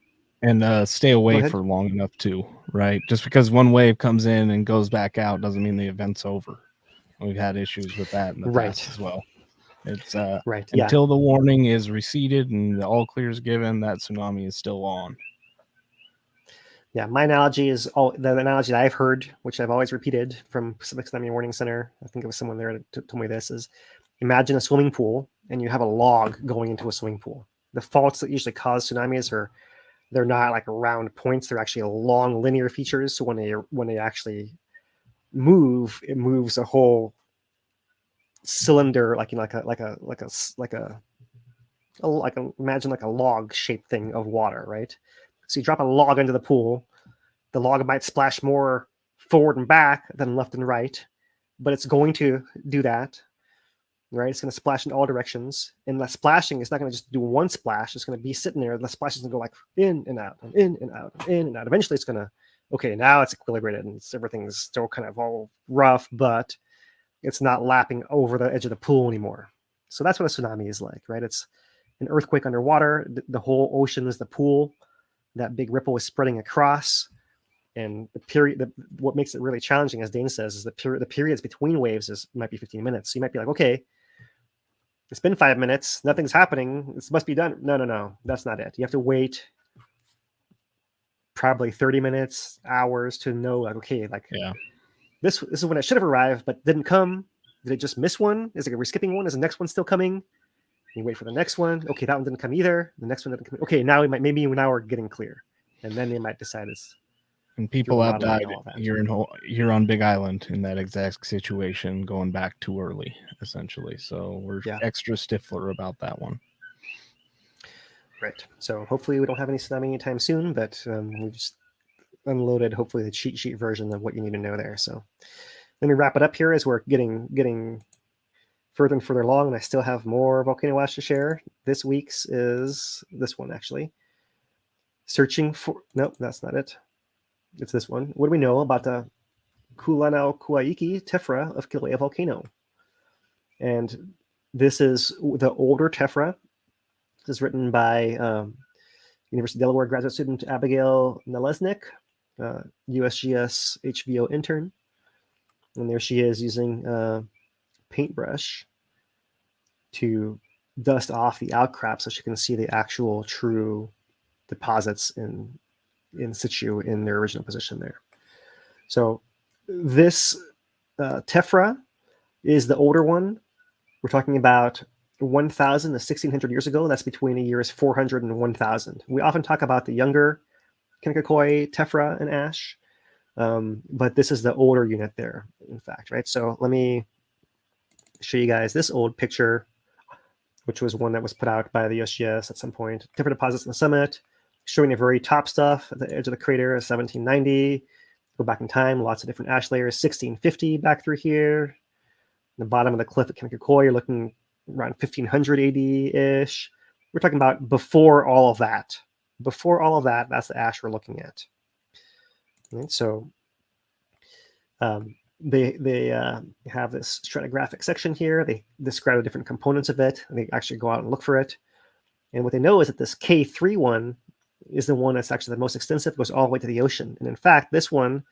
And stay away for long enough too, right? Just because one wave comes in and goes back out doesn't mean the event's over. We've had issues with that in the past as well. It's until the warning is receded and the all clear is given, that tsunami is still on. Yeah, my analogy is the analogy that I've heard, which I've always repeated from Pacific Tsunami Warning Center. I think it was someone there that told me this, is imagine a swimming pool and you have a log going into a swimming pool. The faults that usually cause tsunamis they're not like round points, they're actually long linear features. So when they actually move, it moves a whole cylinder, imagine like a log shaped thing of water, right? So you drop a log into the pool, the log might splash more forward and back than left and right, but it's going to do that, right? It's going to splash in all directions, and that splashing is not going to just do one splash. It's going to be sitting there. The splash is going to go like in and out, and in and out, and in and out. Eventually, it's going to, okay, now it's equilibrated, and everything's still kind of all rough, but it's not lapping over the edge of the pool anymore. So that's what a tsunami is like, right? It's an earthquake underwater. The whole ocean is the pool. That big ripple is spreading across, and what makes it really challenging, as Dane says, is the periods between waves might be 15 minutes. So you might be like, okay, it's been 5 minutes, nothing's happening, this must be done. No, that's not it. You have to wait probably 30 minutes, hours to know, like, okay, like, this is when it should have arrived, but didn't come. Did it just miss one? Is it, are we skipping one? Is the next one still coming? You wait for the next one. Okay, that one didn't come either. The next one didn't come. Okay, now now we're getting clear, and then they might decide it's. And people have died here on Big Island in that exact situation, going back too early, essentially. So we're extra stiffler about that one. Right. So hopefully we don't have any tsunami anytime soon, but we just unloaded hopefully the cheat sheet version of what you need to know there. So let me wrap it up here as we're getting further and further along, and I still have more Volcano Watch to share. This week's is this one, actually. Searching for... Nope, that's not it. It's this one. What do we know about the Kulanao Kuaiki tephra of Kilauea volcano? And this is the older tephra. This is written by University of Delaware graduate student Abigail Nalesnik, USGS HVO intern. And there she is using paintbrush to dust off the outcrop so she can see the actual true deposits in situ in their original position there. So this tephra is the older one. We're talking about 1,000 to 1,600 years ago. That's between the years 400 and 1,000. We often talk about the younger Kinnikakoi tephra and ash, but this is the older unit there, in fact, right? So let me show you guys this old picture, which was one that was put out by the USGS at some point. Different deposits in the summit, showing the very top stuff at the edge of the crater is 1790. Go back in time, lots of different ash layers, 1650 back through here. The bottom of the cliff at Kinnikakoi, you're looking around 1500 AD-ish. We're talking about before all of that. Before all of that, that's the ash we're looking at. And so they have this stratigraphic section here. They describe the different components of it, and they actually go out and look for it. And what they know is that this K3 one is the one that's actually the most extensive, goes all the way to the ocean. And in fact, this one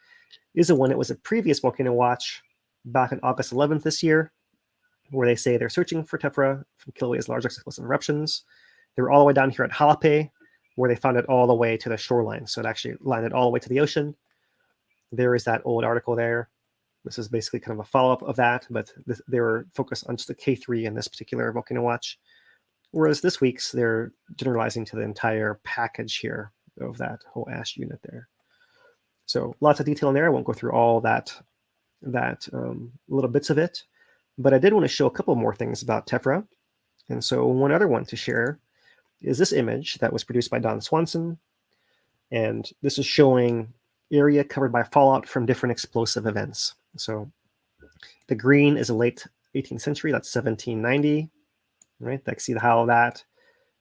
is the one that was a previous Volcano Watch back on August 11th this year, where they say they're searching for tephra from Kilauea's large explosive eruptions. They were all the way down here at Halape, where they found it all the way to the shoreline. So it actually landed all the way to the ocean. There is that old article there. This is basically kind of a follow-up of that, but they were focused on just the K3 in this particular volcano watch. Whereas this week's, they're generalizing to the entire package here of that whole ash unit there. So lots of detail in there. I won't go through all that little bits of it, but I did want to show a couple more things about tephra. And so one other one to share is this image that was produced by Don Swanson. And this is showing area covered by fallout from different explosive events. So the green is a late 18th century, that's 1790, right? Like see how that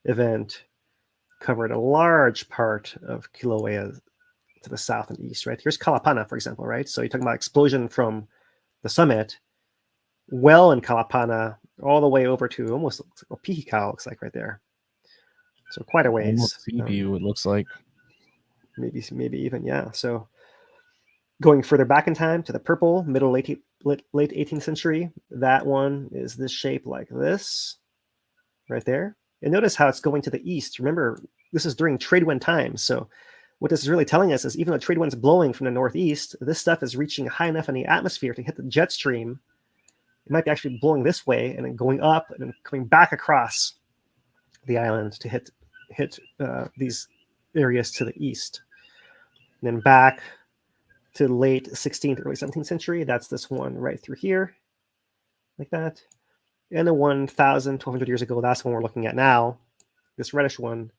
event covered a large part of Kilauea to the south and east, right? Here's Kalapana, for example, right? So you're talking about explosion from the summit, well in Kalapana, all the way over to almost looks like Pihikau, looks like right there. So quite a ways. Almost sea view, it looks like. Maybe even, yeah. So going further back in time to the purple, middle late 18th century, that one is this shape like this, right there. And notice how it's going to the east. Remember, this is during trade wind times. So what this is really telling us is even though trade wind's blowing from the northeast, this stuff is reaching high enough in the atmosphere to hit the jet stream. It might be actually blowing this way and then going up and then coming back across the island to hit these areas to the east. And then back to late 16th, early 17th century, that's this one right through here, like that. And the 1,200 years ago, that's the one we're looking at now, this reddish one,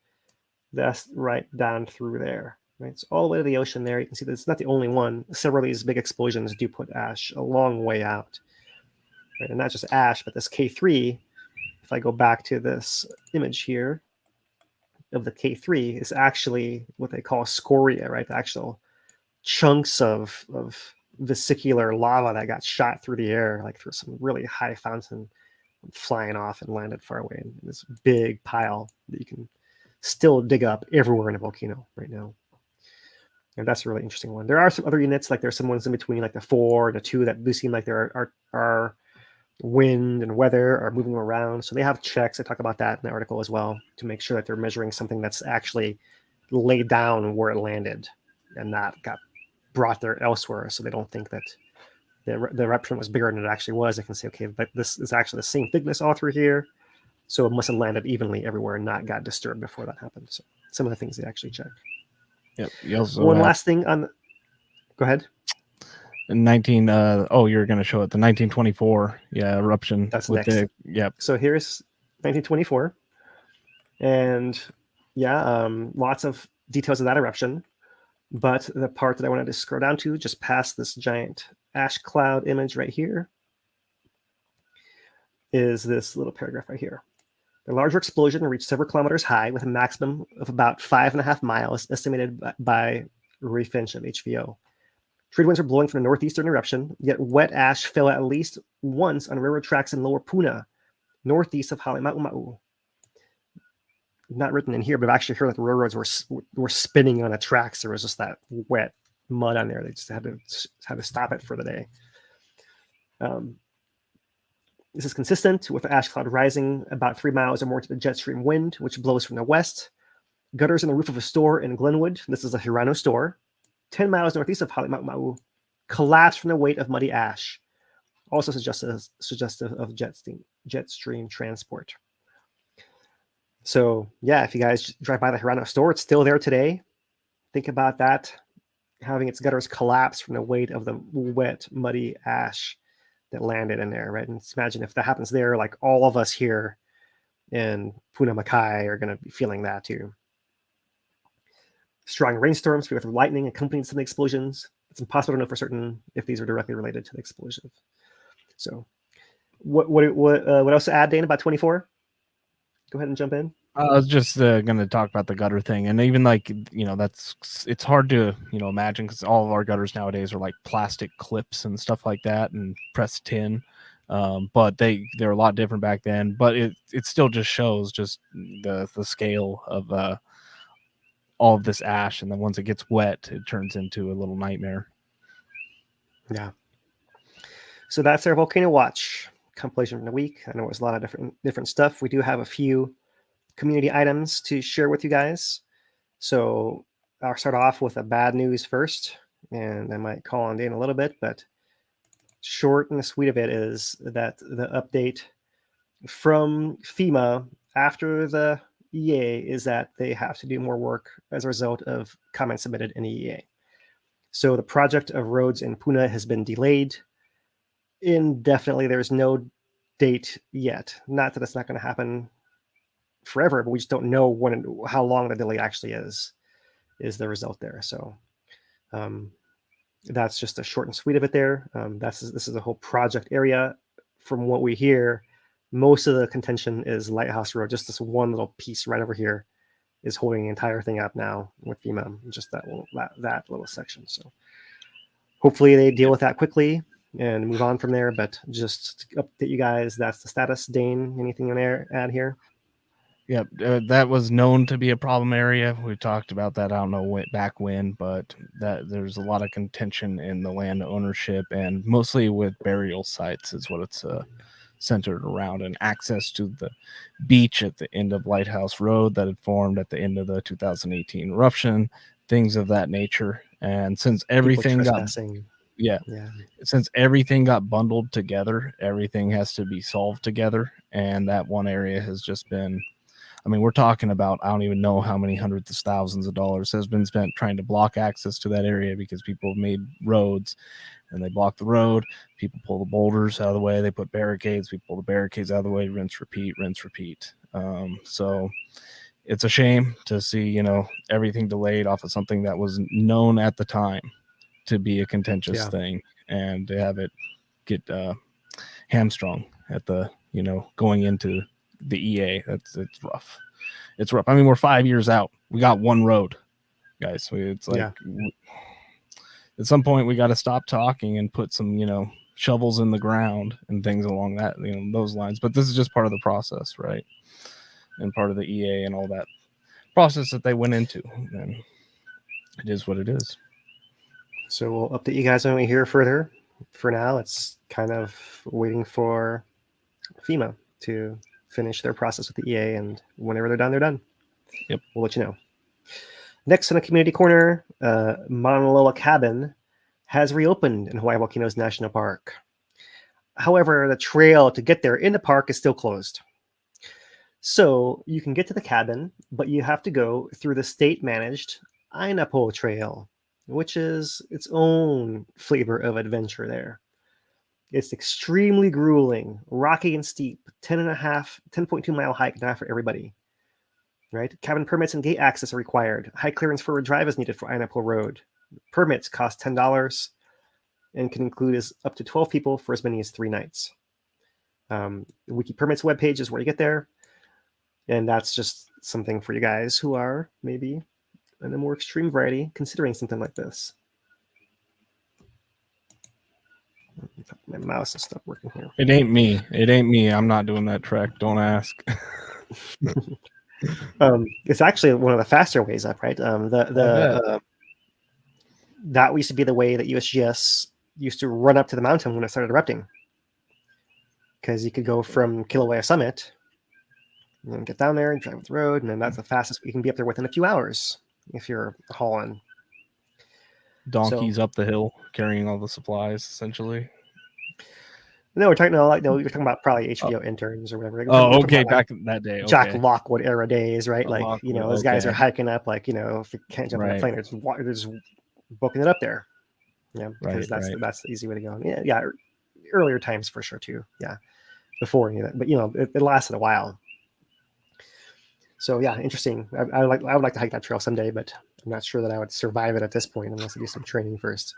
that's right down through there, right? So all the way to the ocean there. You can see that it's not the only one. Several of these big explosions do put ash a long way out, right? And not just ash, but this K3, if I go back to this image here of the K3, is actually what they call scoria, right? The actual chunks of vesicular lava that got shot through the air, like through some really high fountain, flying off and landed far away in this big pile that you can still dig up everywhere in a volcano right now. And that's a really interesting one. There are some other units, like there's some ones in between, like the 4 and the 2, that do seem like there are wind and weather are moving around. So they have checks. I talk about that in the article as well, to make sure that they're measuring something that's actually laid down where it landed and not got brought there elsewhere. So they don't think that the eruption was bigger than it actually was. They can say, okay, but this is actually the same thickness all through here. So it must have landed evenly everywhere and not got disturbed before that happened. So some of the things they actually check. Yep. You also One last thing on go ahead. In you're going to show it, the 1924 eruption. That's with next. Yep. So here's 1924. And lots of details of that eruption. But the part that I wanted to scroll down to, just past this giant ash cloud image right here, is this little paragraph right here. The larger explosion reached several kilometers high with a maximum of about 5.5 miles, estimated by Roy Finch of HVO. Trade winds were blowing from the northeastern eruption, yet wet ash fell at least once on railroad tracks in Lower Puna, northeast of Halema'uma'u. Not written in here, but I've actually heard that the railroads were spinning on the tracks. There was just that wet mud on there. They just had to stop it for the day. This is consistent with the ash cloud rising about 3 miles or more to the jet stream wind, which blows from the west. Gutters in the roof of a store in Glenwood, this is a Hirano store, 10 miles northeast of Halema'uma'u, collapsed from the weight of muddy ash, also suggestive of jet stream transport. So yeah, if you guys drive by the Hirano store, it's still there today. Think about that, having its gutters collapse from the weight of the wet, muddy ash that landed in there, right? And imagine if that happens there, like all of us here in Puna Makai are going to be feeling that too. Strong rainstorms with lightning accompanying some of the explosions. It's impossible to know for certain if these are directly related to the explosion. So what else to add, Dane, about 24? Go ahead and jump in. I was just going to talk about the gutter thing, and even it's hard to imagine, because all of our gutters nowadays are like plastic clips and stuff like that, and pressed tin. But they're a lot different back then. But it still just shows just the scale of all of this ash, and then once it gets wet, it turns into a little nightmare. Yeah. So that's our volcano watch compilation from the week. I know it was a lot of different stuff. We do have a few community items to share with you guys. So I'll start off with a bad news first, and I might call on Dane a little bit, but short and sweet of it is that the update from FEMA after the EA is that they have to do more work as a result of comments submitted in the EA. So the project of roads in Puna has been delayed indefinitely. There's no date yet. Not that it's not going to happen forever, but we just don't know how long the delay actually is the result there. So that's just a short and sweet of it there. This is a whole project area. From what we hear, most of the contention is Lighthouse Road. Just this one little piece right over here is holding the entire thing up now with FEMA, just that little section. So hopefully they deal with that quickly and move on from there. But just to update you guys, that's the status. Dane, anything you want to add here? Yep, that was known to be a problem area. We talked about that. I don't know back when, but that there's a lot of contention in the land ownership, and mostly with burial sites is what it's centered around, and access to the beach at the end of Lighthouse Road that had formed at the end of the 2018 eruption, things of that nature. And since everything since everything got bundled together, everything has to be solved together, and that one area has just been, I mean, we're talking about, I don't even know how many hundreds of thousands of dollars has been spent trying to block access to that area because people have made roads and they block the road. People pull the boulders out of the way. They put barricades. We pull the barricades out of the way. Rinse, repeat, rinse, repeat. So it's a shame to see, everything delayed off of something that was known at the time to be a contentious thing, and to have it get hamstrung at the, going into the EA. It's rough. It's rough. I mean, we're 5 years out. We got one road, guys. It's like at some point we got to stop talking and put some, shovels in the ground and things along that, those lines. But this is just part of the process, right? And part of the EA and all that process that they went into. And it is what it is. So we'll update you guys when we hear further. For now, it's kind of waiting for FEMA to finish their process with the EA, and whenever they're done, they're done. Yep. We'll let you know. Next in the community corner, Maunaloa Cabin has reopened in Hawaiian Volcanoes National Park. However, the trail to get there in the park is still closed. So you can get to the cabin, but you have to go through the state-managed Ainapo Trail, which is its own flavor of adventure there. It's extremely grueling, rocky and steep, 10.2 mile hike, not for everybody. Right? Cabin permits and gate access are required. High clearance forward drive is needed for Ainapo Road. Permits cost $10 and can include up to 12 people for as many as 3 nights. The Wiki Permits webpage is where you get there. And that's just something for you guys who are maybe in a more extreme variety considering something like this. My mouse has stopped working here. It ain't me. I'm not doing that trek. Don't ask. It's actually one of the faster ways up, right? That used to be the way that USGS used to run up to the mountain when it started erupting, because you could go from Kilauea summit and get down there and drive up the road, and then that's the fastest you can be up there within a few hours if you're hauling donkeys up the hill carrying all the supplies, essentially. No, we're talking you're talking about probably HVO interns or whatever. Oh, okay, back in that day. Okay. Jack Lockwood era days, right? Those guys are hiking up, if you can't jump in a plane, they're just booking it up there. Yeah, because that's the easy way to go. Yeah, earlier times for sure too. Yeah, before any of that, but it lasted a while. So yeah, interesting. I would like to hike that trail someday, but I'm not sure that I would survive it at this point unless I do some training first.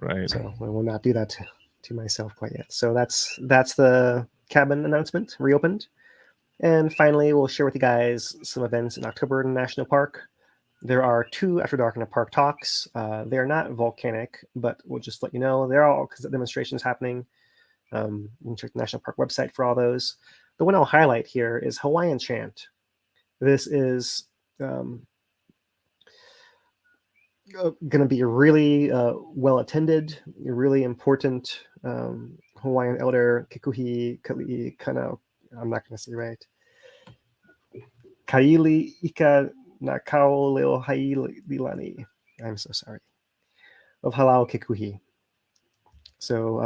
Right. So I will not do that to myself quite yet. So that's the cabin announcement reopened. And finally, we'll share with you guys some events in October in the National Park. There are 2 After Dark in the Park talks. They're not volcanic, but we'll just let you know they're all demonstrations happening. You can check the National Park website for all those. The one I'll highlight here is Hawaiian Chant. This is going to be a really well attended, really important Hawaiian elder Kekuhi Kali'i Kana. I'm not going to say right. Kaili Ika Nakauleohaililani. I'm so sorry. Of Halau Kikuhi. So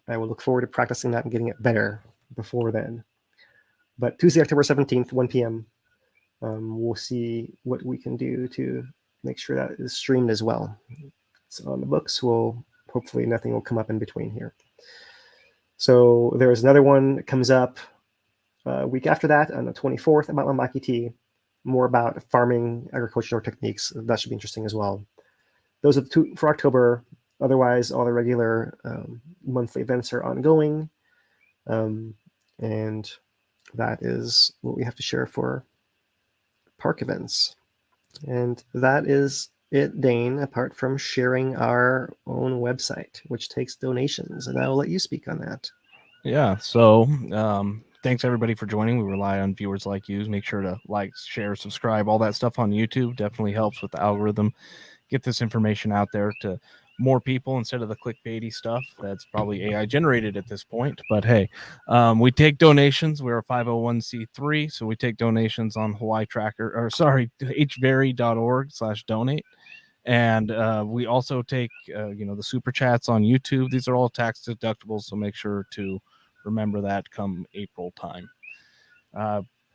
I will look forward to practicing that and getting it better before then. But Tuesday, October 17th, 1 p.m., we'll see what we can do to make sure that is streamed as well. It's on the books. Hopefully nothing will come up in between here. So there's another one that comes up a week after that on the 24th about Mamakiti, more about farming, agricultural techniques. That should be interesting as well. Those are the two for October. Otherwise, all the regular monthly events are ongoing. And that is what we have to share for park events. And that is it, Dane, apart from sharing our own website, which takes donations. And I will let you speak on that. Yeah. So thanks everybody for joining. We rely on viewers like you. Make sure to like, share, subscribe, all that stuff on YouTube. Definitely helps with the algorithm. Get this information out there to more people instead of the clickbaity stuff that's probably AI generated at this point. But hey, we take donations. We're a 501c3, so we take donations on hvary.org/donate. And we also take the super chats on YouTube. These are all tax deductible, so make sure to remember that come April time.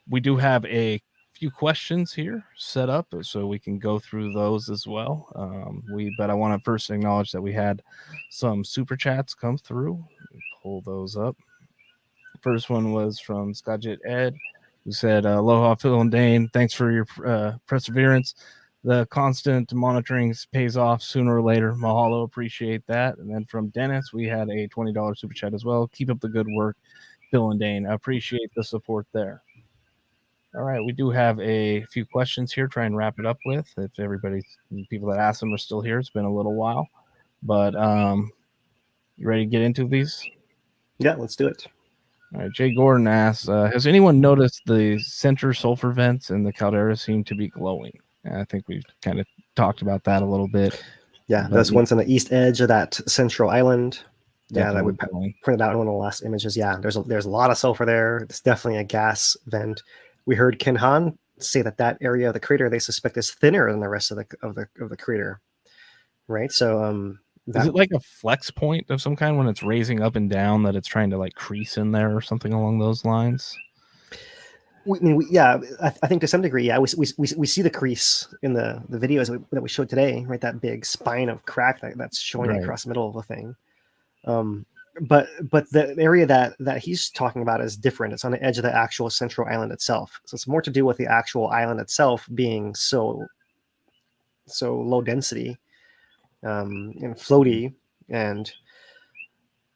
We do have a few questions here set up, so we can go through those as well. But I want to first acknowledge that we had some super chats come through. Pull those up. First one was from Skajit Ed, who said, "Aloha, Phil and Dane. Thanks for your perseverance. The constant monitoring pays off sooner or later. Mahalo, appreciate that." And then from Dennis, we had a $20 super chat as well. "Keep up the good work, Phil and Dane. I appreciate the support there." All right, we do have a few questions here. Try and wrap it up with. If people that asked them are still here, it's been a little while. But you ready to get into these? Yeah, let's do it. All right, Jay Gordon asks, has anyone noticed the center sulfur vents in the caldera seem to be glowing? I think we've kind of talked about that a little bit. Yeah, those ones on the east edge of that central island. Yeah, that we glowing. pointed out in one of the last images. Yeah, there's a lot of sulfur there. It's definitely a gas vent. We heard Ken Han say that area of the crater they suspect is thinner than the rest of the crater, right? So is it like a flex point of some kind when it's raising up and down that it's trying to like crease in there or something along those lines? I think to some degree, yeah, we see the crease in the videos that we showed today, right? That big spine of crack that's showing across the middle of the thing. But the area that he's talking about is different. It's on the edge of the actual central island itself. So it's more to do with the actual island itself being so low density and floaty and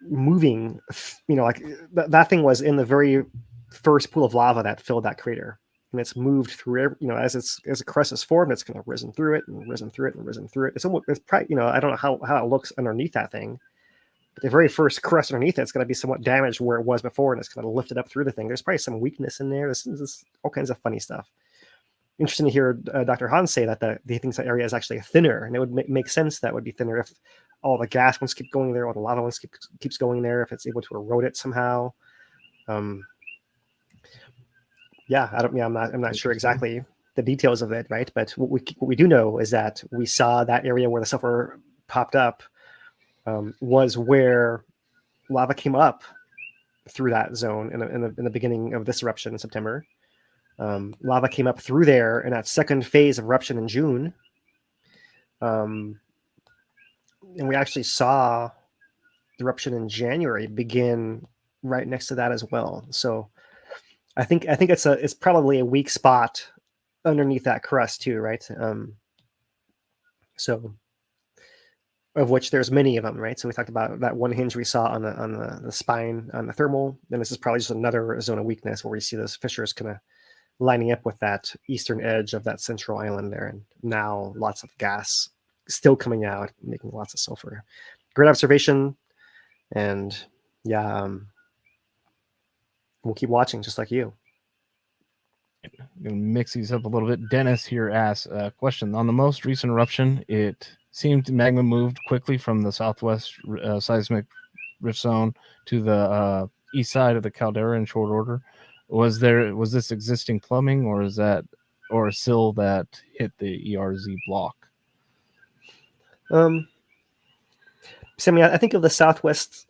moving. Like that thing was in the very first pool of lava that filled that crater, and it's moved through as a crust is formed, it's kind of risen through it and risen through it and risen through it. It's probably I don't know how it looks underneath that thing. The very first crust underneath it's going to be somewhat damaged where it was before, and it's kind of lifted up through the thing. There's probably some weakness in there. This is all kinds of funny stuff. Interesting to hear Dr. Hans say that he thinks that area is actually thinner, and it would make sense that would be thinner if all the gas ones keep going there, all the lava ones keeps going there, if it's able to erode it somehow. I'm not sure exactly the details of it, right? But what we do know is that we saw that area where the sulfur popped up was where lava came up through that zone in the beginning of this eruption in September. Lava came up through there in that second phase of eruption in June. And we actually saw the eruption in January begin right next to that as well. So I think it's probably a weak spot underneath that crust too, right? So of which there's many of them, right? So we talked about that one hinge we saw on the spine on the thermal. Then this is probably just another zone of weakness where we see those fissures kind of lining up with that eastern edge of that central island there, and now lots of gas still coming out, making lots of sulfur. Great observation, and we'll keep watching just like you. Gonna mix these up a little bit. Dennis here asks a question. On the most recent eruption, it seemed magma moved quickly from the southwest seismic rift zone to the east side of the caldera in short order. Was this existing plumbing, or is that or a sill that hit the ERZ block? So I mean, I think of the southwest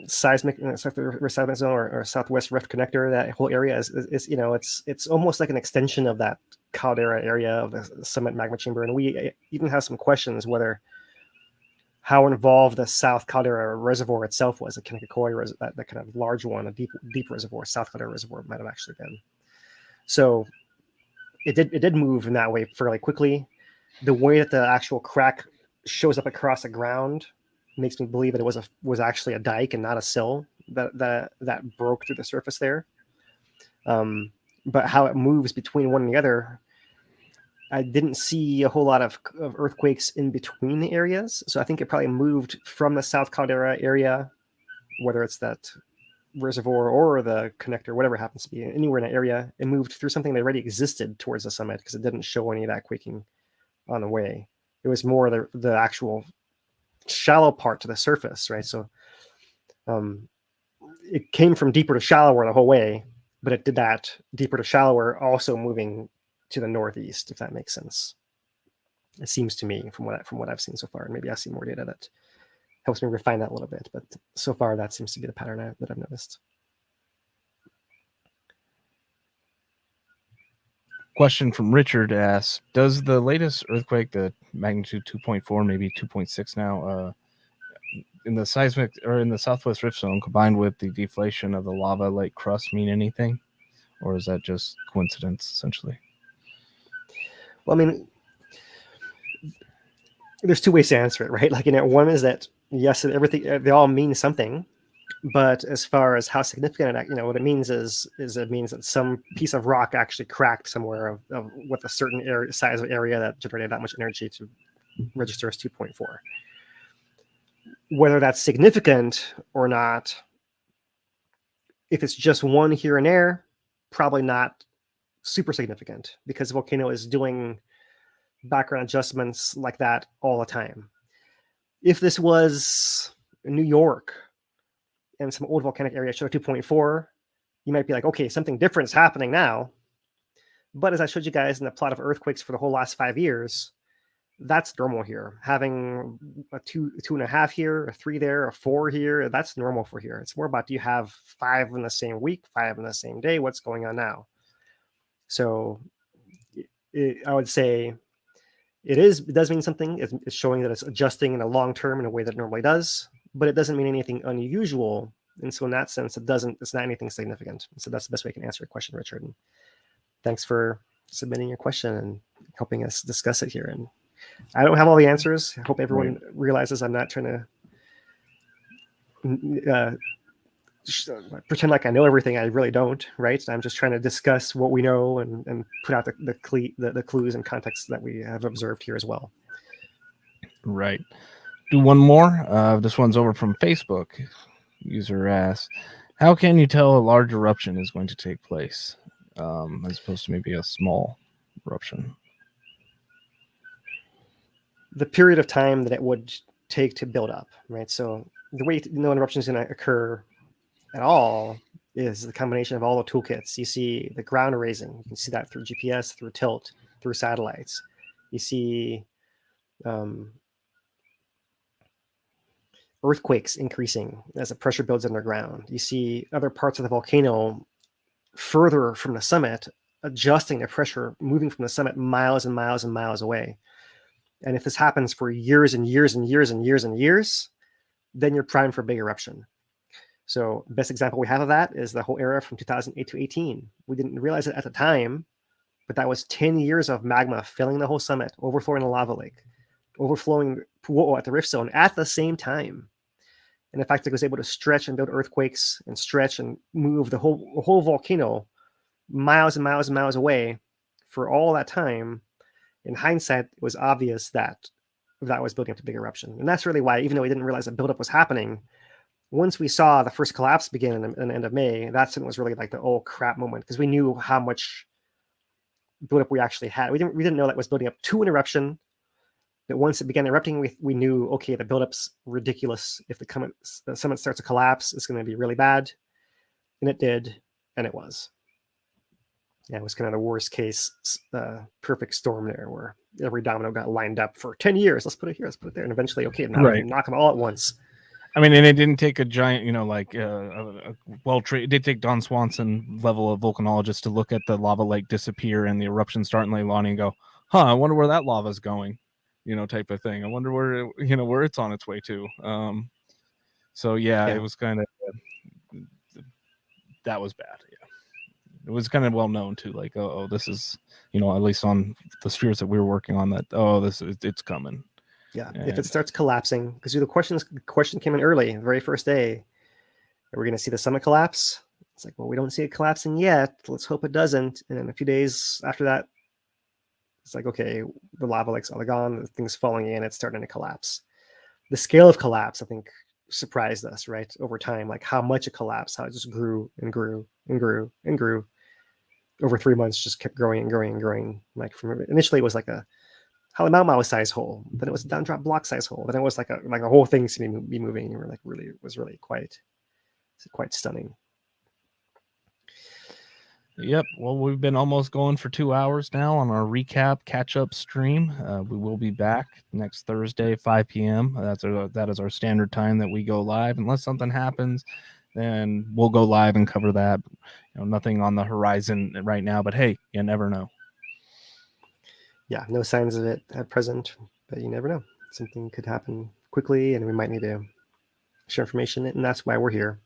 seismic seismic zone or southwest rift connector. That whole area is it's almost like an extension of that caldera area of the summit magma chamber, and we even have some questions whether how involved the South Caldera reservoir itself was, the Kīlauea, that kind of large one, a deep reservoir, South Caldera reservoir might have actually been. So it did move in that way fairly quickly. The way that the actual crack shows up across the ground makes me believe that it was actually a dike and not a sill that broke through the surface there. But how it moves between one and the other, I didn't see a whole lot of earthquakes in between the areas. So I think it probably moved from the South Caldera area, whether it's that reservoir or the connector, whatever it happens to be, anywhere in that area, it moved through something that already existed towards the summit because it didn't show any of that quaking on the way. It was more the actual shallow part to the surface, right? So it came from deeper to shallower the whole way, but it did that deeper to shallower also moving to the northeast, if that makes sense. It seems to me from what I've seen so far, and maybe I'll see more data that helps me refine that a little bit, but so far that seems to be the pattern that I've noticed. Question from Richard asks, does the latest earthquake, the magnitude 2.4, maybe 2.6 now, in the seismic or in the southwest rift zone combined with the deflation of the lava lake crust mean anything? Or is that just coincidence essentially? Well, I mean, there's two ways to answer it, right? Like, one is that yes, everything, they all mean something, but as far as how significant it, what it means is it means that some piece of rock actually cracked somewhere of with a certain area, size of area that generated that much energy to register as 2.4. Whether that's significant or not, if it's just one here and there, probably not super significant because the volcano is doing background adjustments like that all the time. If this was New York and some old volcanic area showed 2.4, you might be like, okay, something different is happening now. But as I showed you guys in the plot of earthquakes for the whole last 5 years, that's normal here. Having a 2.5 here, a 3 there, a 4 here, that's normal for here. It's more about, do you have 5 in the same week, 5 in the same day? What's going on now? So I would say it does mean something. It's showing that it's adjusting in the long term in a way that it normally does, but it doesn't mean anything unusual. And so in that sense, it's not anything significant. So that's the best way I can answer your question, Richard. And thanks for submitting your question and helping us discuss it here. And I don't have all the answers. I hope everyone realizes I'm not trying to pretend like I know everything. I really don't, right? I'm just trying to discuss what we know and put out the clues and context that we have observed here as well. Right. Do one more. This one's over from Facebook. User asks, how can you tell a large eruption is going to take place as opposed to maybe a small eruption? The period of time that it would take to build up, right? So the way to know an eruption is going to occur at all is the combination of all the toolkits. You see the ground raising. You can see that through GPS, through tilt, through satellites. You see earthquakes increasing as the pressure builds underground. You see other parts of the volcano further from the summit adjusting the pressure, moving from the summit miles and miles and miles away. And if this happens for years and years and years and years and years, then you're primed for a big eruption. So the best example we have of that is the whole era from 2008 to 18. We didn't realize it at the time, but that was 10 years of magma filling the whole summit, overflowing the lava lake, overflowing Pu'o'o at the rift zone at the same time. And in fact, it was able to stretch and build earthquakes and stretch and move the whole volcano miles and miles and miles away for all that time. In hindsight, it was obvious that was building up to big eruption. And that's really why, even though we didn't realize the buildup was happening, once we saw the first collapse begin in the end of May, that's when it was really like the oh crap moment, because we knew how much buildup we actually had. We didn't know that was building up to an eruption. But once it began erupting, we knew, okay, the buildup's ridiculous. If the summit starts to collapse, it's going to be really bad. And it did, and it was. Yeah, it was kind of the worst case, perfect storm there, where every domino got lined up for 10 years. Let's put it here, let's put it there, and eventually, okay, now we Right. can knock them all at once. I mean, and it didn't take a giant, like it did take Don Swanson level of volcanologist to look at the lava lake disappear and the eruption start in Leilani and go, huh, I wonder where that lava's going, type of thing. I wonder where, where it's on its way to. So yeah, it was kind of, that was bad. Yeah. It was kind of well known too, like, oh, this is, at least on the spheres that we were working on, that, it's coming. Yeah, if it starts collapsing, because the question came in early, the very first day, are we going to see the summit collapse? It's like, well, we don't see it collapsing yet. Let's hope it doesn't. And then a few days after that, it's like, okay, the lava lake's all gone, the thing's falling in, it's starting to collapse. The scale of collapse, I think, surprised us, right? Over time, like how much it collapsed, how it just grew and grew and grew and grew. Over 3 months, just kept growing and growing and growing. Like from initially, it was like a Hale size hole, then it was a down drop block size hole, then it was like a whole thing to be moving. And we're like, it was really quite stunning. Yep. Well, we've been almost going for 2 hours now on our recap catch-up stream. We will be back next Thursday, 5 p.m. That is our standard time that we go live. Unless something happens, then we'll go live and cover that. Nothing on the horizon right now, but hey, you never know. Yeah, no signs of it at present, but you never know. Something could happen quickly, and we might need to share information, and that's why we're here,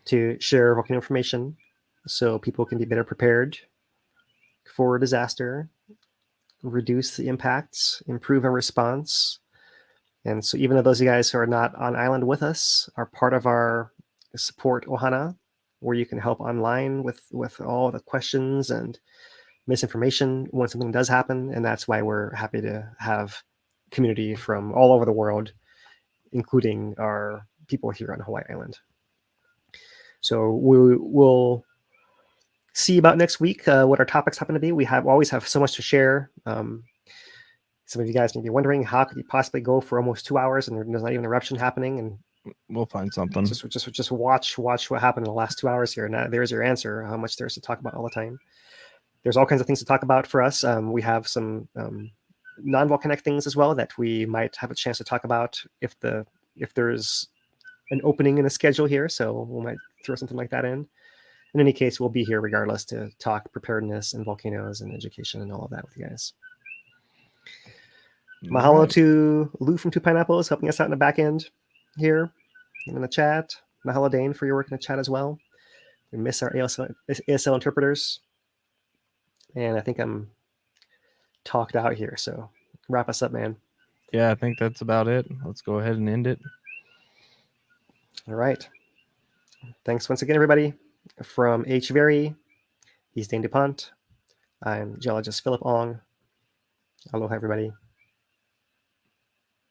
to share volcano information so people can be better prepared for a disaster, reduce the impacts, improve our response. And so even though those of you guys who are not on island with us are part of our support ohana, where you can help online with all the questions and misinformation when something does happen. And that's why we're happy to have community from all over the world, including our people here on Hawaii Island. So we'll see about next week what our topics happen to be. We always have so much to share. Some of you guys may be wondering, how could you possibly go for almost 2 hours and there's not even an eruption happening? And we'll find something. Just watch what happened in the last 2 hours here. And there's your answer, how much there's to talk about all the time. There's all kinds of things to talk about for us. We have some non-volcanic things as well that we might have a chance to talk about if there's an opening in the schedule here. So we might throw something like that in. In any case, we'll be here regardless to talk preparedness and volcanoes and education and all of that with you guys. Mahalo to Lou from Two Pineapples helping us out in the back end here in the chat. Mahalo Dane for your work in the chat as well. We miss our ASL interpreters. And I think I'm talked out here, so wrap us up, man. Yeah, I think that's about it. Let's go ahead and end it. All right. Thanks once again, everybody. From H. Very, he's Dane DuPont. I'm geologist Philip Ong. Aloha, everybody.